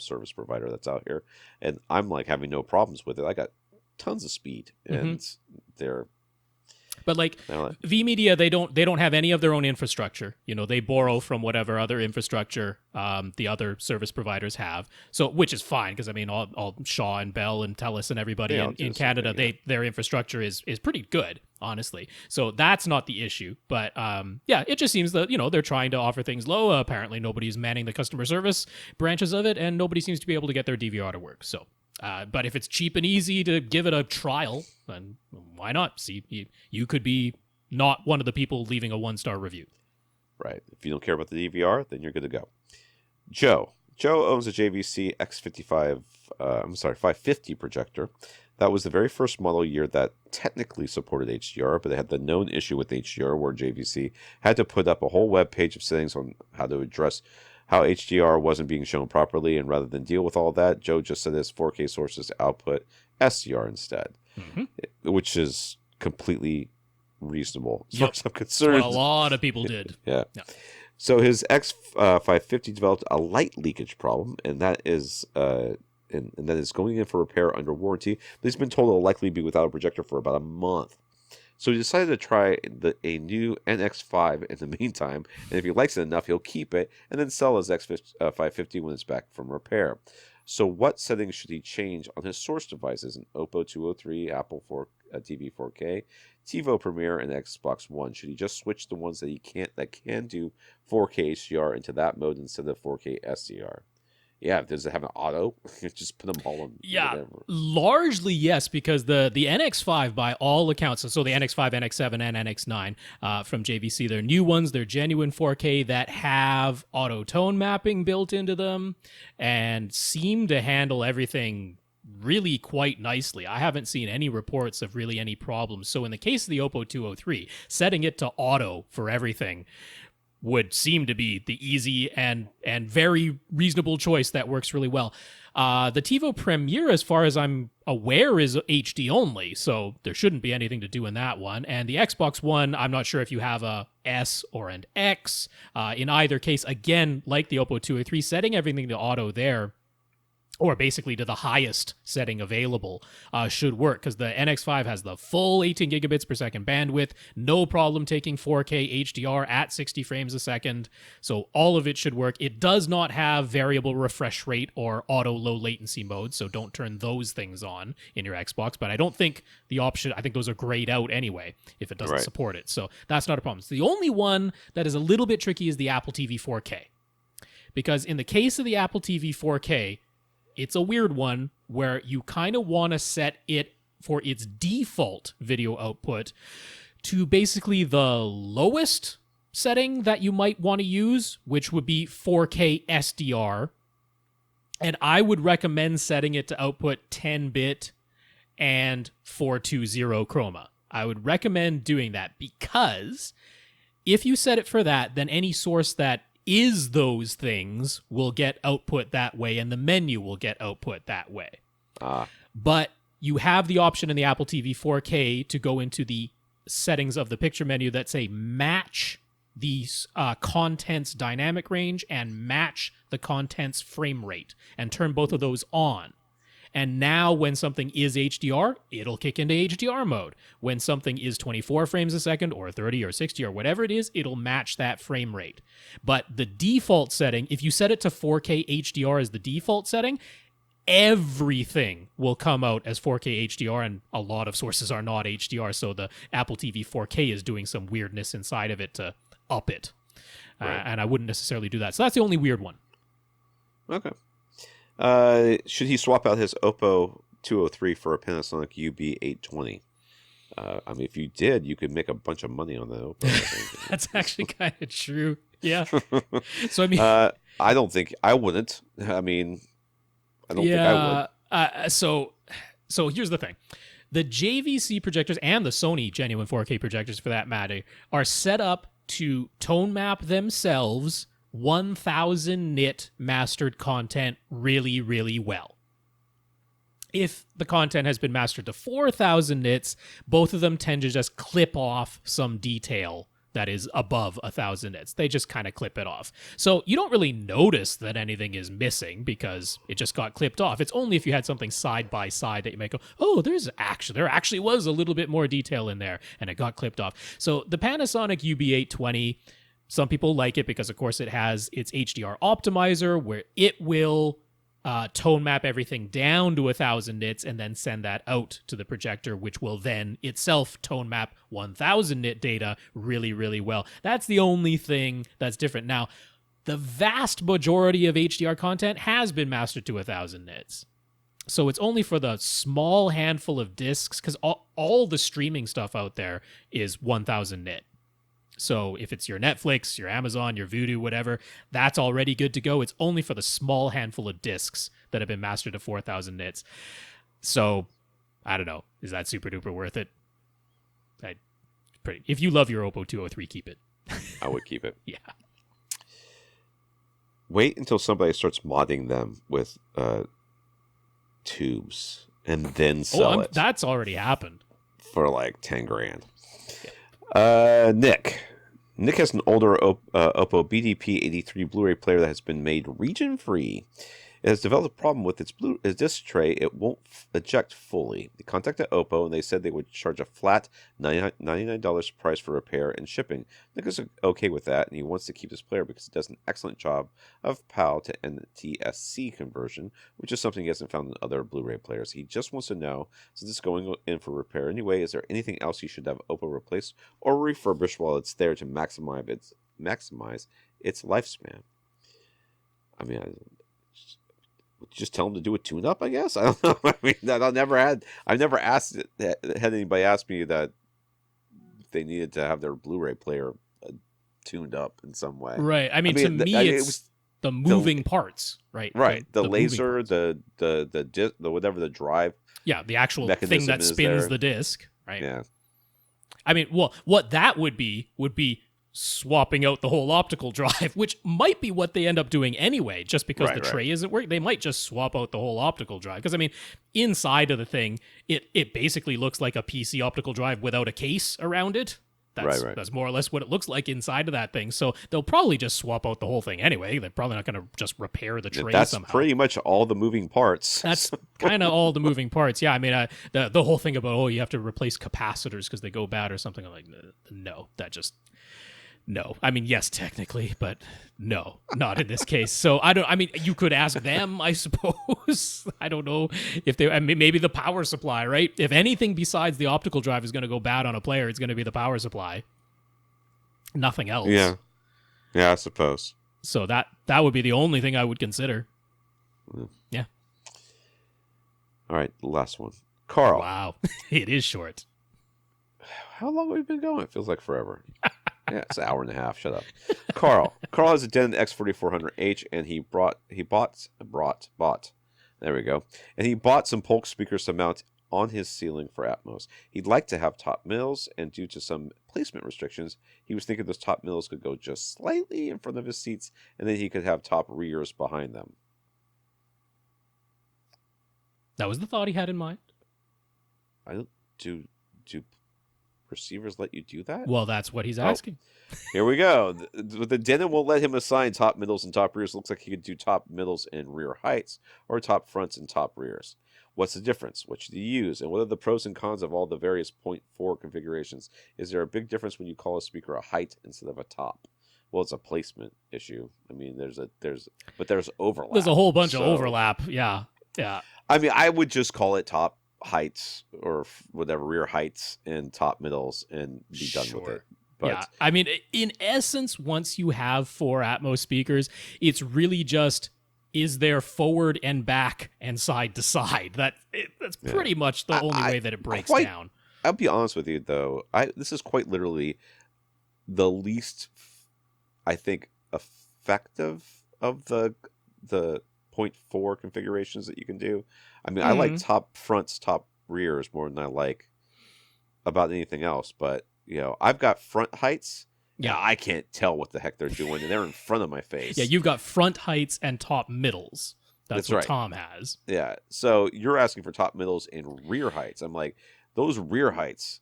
service provider that's out here, and I'm like having no problems with it. I got tons of speed, and they're But like I don't know. Vmedia, they don't have any of their own infrastructure. They borrow from whatever other infrastructure the other service providers have. So, which is fine, because I mean, all Shaw and Bell and Telus and everybody They all in do the same Canada, thing, their infrastructure is pretty good, honestly. So that's not the issue. But yeah, it just seems that they're trying to offer things low. Apparently, nobody's manning the customer service branches of it, and nobody seems to be able to get their DVR to work. So. But if it's cheap and easy to give it a trial, then why not? See, you could be not one of the people leaving a 1-star review. Right. If you don't care about the DVR, then you're good to go. Joe owns a JVC X55, 550 projector. That was the very first model year that technically supported HDR, but it had the known issue with HDR where JVC had to put up a whole web page of settings on how to address how HDR wasn't being shown properly, and rather than deal with all that, Joe just set his 4K sources to output SDR instead, which is completely reasonable as far as I'm concerned. That's what a lot of people did. Yeah. So his X550 developed a light leakage problem, and that is and that is going in for repair under warranty. But he's been told it'll likely be without a projector for about a month. So he decided to try a new NX5 in the meantime, and if he likes it enough, he'll keep it and then sell his X550 when it's back from repair. So what settings should he change on his source devices? An Oppo 203, Apple TV 4K, TiVo Premiere, and Xbox One. Should he just switch the ones that can do 4K HDR into that mode instead of 4K SDR? Yeah, does it have an auto? Just put them all on. Yeah, whatever. Largely yes, because the NX5, by all accounts, so the NX5, NX7, and NX9 from JVC, they're new ones. They're genuine 4K that have auto tone mapping built into them and seem to handle everything really quite nicely. I haven't seen any reports of really any problems. So in the case of the Oppo 203, setting it to auto for everything would seem to be the easy and very reasonable choice that works really well. The TiVo Premiere, as far as I'm aware, is HD only, so there shouldn't be anything to do in that one. And the Xbox One, I'm not sure if you have a S or an X. In either case, again, like the Oppo 203, setting everything to auto there, or basically to the highest setting available, should work, because the NX5 has the full 18 gigabits per second bandwidth, no problem taking 4K HDR at 60 frames a second, so all of it should work. It does not have variable refresh rate or auto low latency mode, so don't turn those things on in your Xbox, but I don't think the option, I think those are grayed out anyway if it doesn't support it, so that's not a problem. So the only one that is a little bit tricky is the Apple TV 4K, because in the case of the Apple TV 4K, it's a weird one where you kind of want to set it for its default video output to basically the lowest setting that you might want to use, which would be 4K SDR. And I would recommend setting it to output 10-bit and 420 chroma. I would recommend doing that, because if you set it for that, then any source that is those things will get output that way, and the menu will get output that way. But you have the option in the Apple TV 4K to go into the settings of the picture menu that say match the content's dynamic range and match the content's frame rate, and turn both of those on. And now when something is HDR, it'll kick into HDR mode. When something is 24 frames a second or 30 or 60 or whatever it is, it'll match that frame rate. But the default setting, if you set it to 4K HDR as the default setting, everything will come out as 4K HDR, and a lot of sources are not HDR, so the Apple TV 4K is doing some weirdness inside of it to up it. And I wouldn't necessarily do that. So that's the only weird one. Okay. Should he swap out his Oppo 203 for a Panasonic UB820? I mean, if you did, you could make a bunch of money on that Oppo. I think. That's actually kind of true. Yeah. So I mean, I don't think I wouldn't. I mean, I don't think I would. So here's the thing: the JVC projectors and the Sony genuine 4K projectors, for that matter, are set up to tone map themselves 1000 nit mastered content really, really well. If the content has been mastered to 4000 nits, both of them tend to just clip off some detail that is above 1000 nits. They just kind of clip it off. So you don't really notice that anything is missing because it just got clipped off. It's only if you had something side by side that you might go, oh, there actually was a little bit more detail in there, and it got clipped off. So the Panasonic UB820, some people like it because, of course, it has its HDR optimizer where it will tone map everything down to 1000 nits and then send that out to the projector, which will then itself tone map 1000 nit data really, really well. That's the only thing that's different. Now, the vast majority of HDR content has been mastered to 1000 nits. So it's only for the small handful of discs, because all the streaming stuff out there is 1000 nit. So if it's your Netflix, your Amazon, your Vudu, whatever, that's already good to go. It's only for the small handful of discs that have been mastered to 4,000 nits. So I don't know. Is that super duper worth it? If you love your Oppo 203, keep it. I would keep it. Yeah. Wait until somebody starts modding them with tubes and then sell it. That's already happened. For like 10 grand. Yeah. Nick has an older Oppo BDP-83 Blu-ray player that has been made region-free. It has developed a problem with its disc tray. It won't eject fully. They contacted Oppo, and they said they would charge a flat $99 price for repair and shipping. Nick is okay with that, and he wants to keep this player because it does an excellent job of PAL to NTSC conversion, which is something he hasn't found in other Blu-ray players. He just wants to know, since it's going in for repair anyway, is there anything else he should have Oppo replace or refurbish while it's there to maximize its lifespan? I mean, just tell them to do a tune-up, I guess. I don't know. I mean, I've never had anybody ask me that they needed to have their Blu-ray player tuned up in some way. Right. I mean, to me, it's the moving parts, right? Right. The laser, the whatever the drive. Yeah, the actual thing that spins the disc, right? Yeah. I mean, well, what that would be swapping out the whole optical drive, which might be what they end up doing anyway, just because the tray isn't working. They might just swap out the whole optical drive. Because, I mean, inside of the thing, it basically looks like a PC optical drive without a case around it. That's more or less what it looks like inside of that thing. So they'll probably just swap out the whole thing anyway. They're probably not going to just repair the tray somehow. That's pretty much all the moving parts. That's kind of all the moving parts. Yeah, I mean, the whole thing about, you have to replace capacitors because they go bad or something. I'm like, no, no. I mean, yes, technically, but no, not in this case. So you could ask them, I suppose. I don't know if maybe the power supply, right? If anything besides the optical drive is going to go bad on a player, it's going to be the power supply. Nothing else. Yeah. Yeah, I suppose. So that would be the only thing I would consider. Yeah. All right, the last one. Carl. Wow. It is short. How long have we been going? It feels like forever. Yeah, it's an hour and a half. Shut up. Carl has a Denon X4400H, and he bought. There we go. And he bought some Polk speakers to mount on his ceiling for Atmos. He'd like to have top mills, and due to some placement restrictions, he was thinking those top mills could go just slightly in front of his seats, and then he could have top rears behind them. That was the thought he had in mind. I don't do receivers let you do that? Well, that's what he's asking. Here we go. The Denon won't let him assign top middles and top rears. Looks like he could do top middles and rear heights, or top fronts and top rears. What's the difference? What should you use? And what are the pros and cons of all the various 0.4 configurations? Is there a big difference when you call a speaker a height instead of a top? Well, it's a placement issue. I mean, there's overlap. There's a whole bunch of overlap. Yeah. I mean, I would just call it top heights or whatever, rear heights and top middles, and be done with it. But yeah, I mean, in essence, once you have 4 Atmos speakers, it's really just, is there forward and back and side to side? That's pretty much the only way that it breaks down. I'll be honest with you, though. This is quite literally the least, I think, effective of the 0.4 configurations that you can do. I mean, I like top fronts, top rears more than I like about anything else. But, I've got front heights. Yeah, I can't tell what the heck they're doing, and they're in front of my face. Yeah, you've got front heights and top middles. That's what right. Tom has. Yeah, so you're asking for top middles and rear heights. I'm like, those rear heights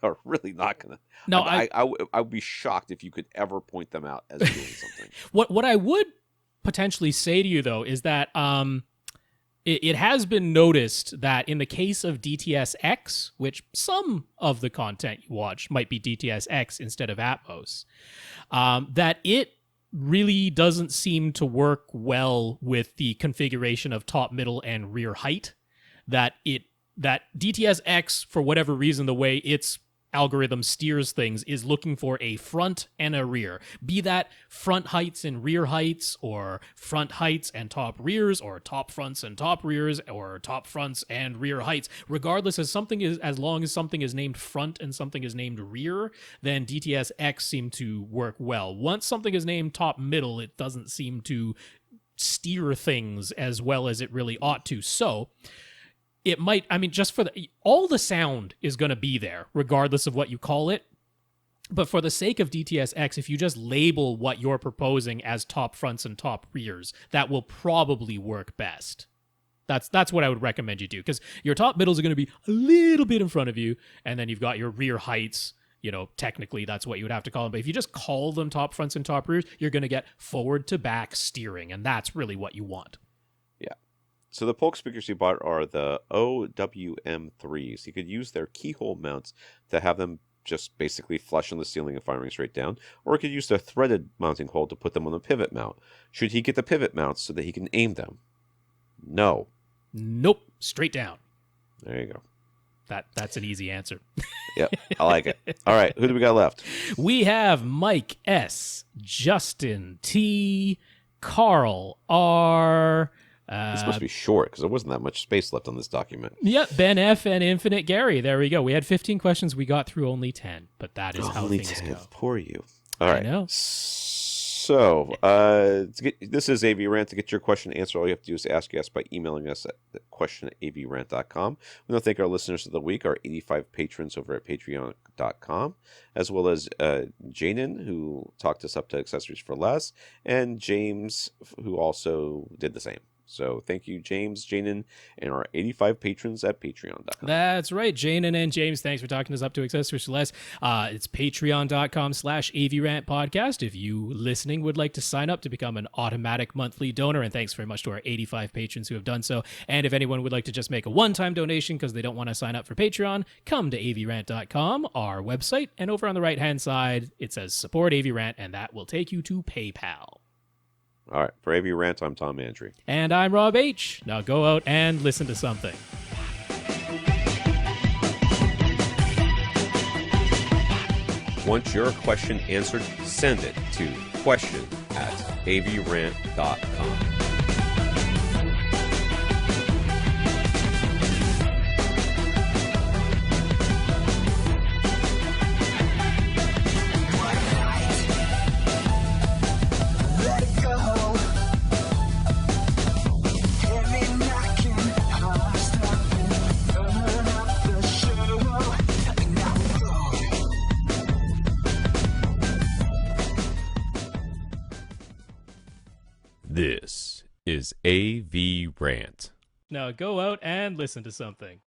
are really not going to... No, I would be shocked if you could ever point them out as doing something. What I would potentially say to you, though, is that... It has been noticed that in the case of DTS-X, which some of the content you watch might be DTS-X instead of Atmos, that it really doesn't seem to work well with the configuration of top, middle, and rear height. That DTS-X, for whatever reason, the way its algorithm steers things is looking for a front and a rear. Be that front heights and rear heights, or front heights and top rears, or top fronts and top rears, or top fronts and rear heights. Regardless, as long as something is named front and something is named rear, then DTS-X seem to work well. Once something is named top middle, it doesn't seem to steer things as well as it really ought to. So it might, just for all the sound is going to be there, regardless of what you call it. But for the sake of DTS-X, if you just label what you're proposing as top fronts and top rears, that will probably work best. That's what I would recommend you do, because your top middles are going to be a little bit in front of you, and then you've got your rear heights. Technically that's what you would have to call them. But if you just call them top fronts and top rears, you're going to get forward to back steering, and that's really what you want. So the Polk speakers you bought are the OWM3s. You could use their keyhole mounts to have them just basically flush on the ceiling and firing straight down, or you could use the threaded mounting hole to put them on the pivot mount. Should he get the pivot mounts so that he can aim them? No. Nope. Straight down. There you go. That's an easy answer. Yep, I like it. All right, who do we got left? We have Mike S., Justin T., Carl R., this must be short because there wasn't that much space left on this document. Yep, Ben F. and Infinite Gary. There we go. We had 15 questions. We got through only 10, but that is how things go. Poor you. All right. I know. So, this is AVRant. To get your question answered, all you have to do is ask us by emailing us at question@avrant.com. We want to thank our listeners of the week, our 85 patrons over at patreon.com, as well as Jaden, who talked us up to accessories for less, and James, who also did the same. So thank you, James, Jaden, and our 85 patrons at patreon.com. That's right. Jaden and James, thanks for talking us up to Accessories for Less. It's patreon.com/AVRant podcast. If you listening would like to sign up to become an automatic monthly donor, and thanks very much to our 85 patrons who have done so. And if anyone would like to just make a one-time donation because they don't want to sign up for Patreon, come to avrant.com, our website, and over on the right-hand side, it says support AVRant, and that will take you to PayPal. All right. For AVRant, I'm Tom Andrew. And I'm Rob H. Now go out and listen to something. Want your question answered? Send it to question@avrant.com. This is AVRant. Now go out and listen to something.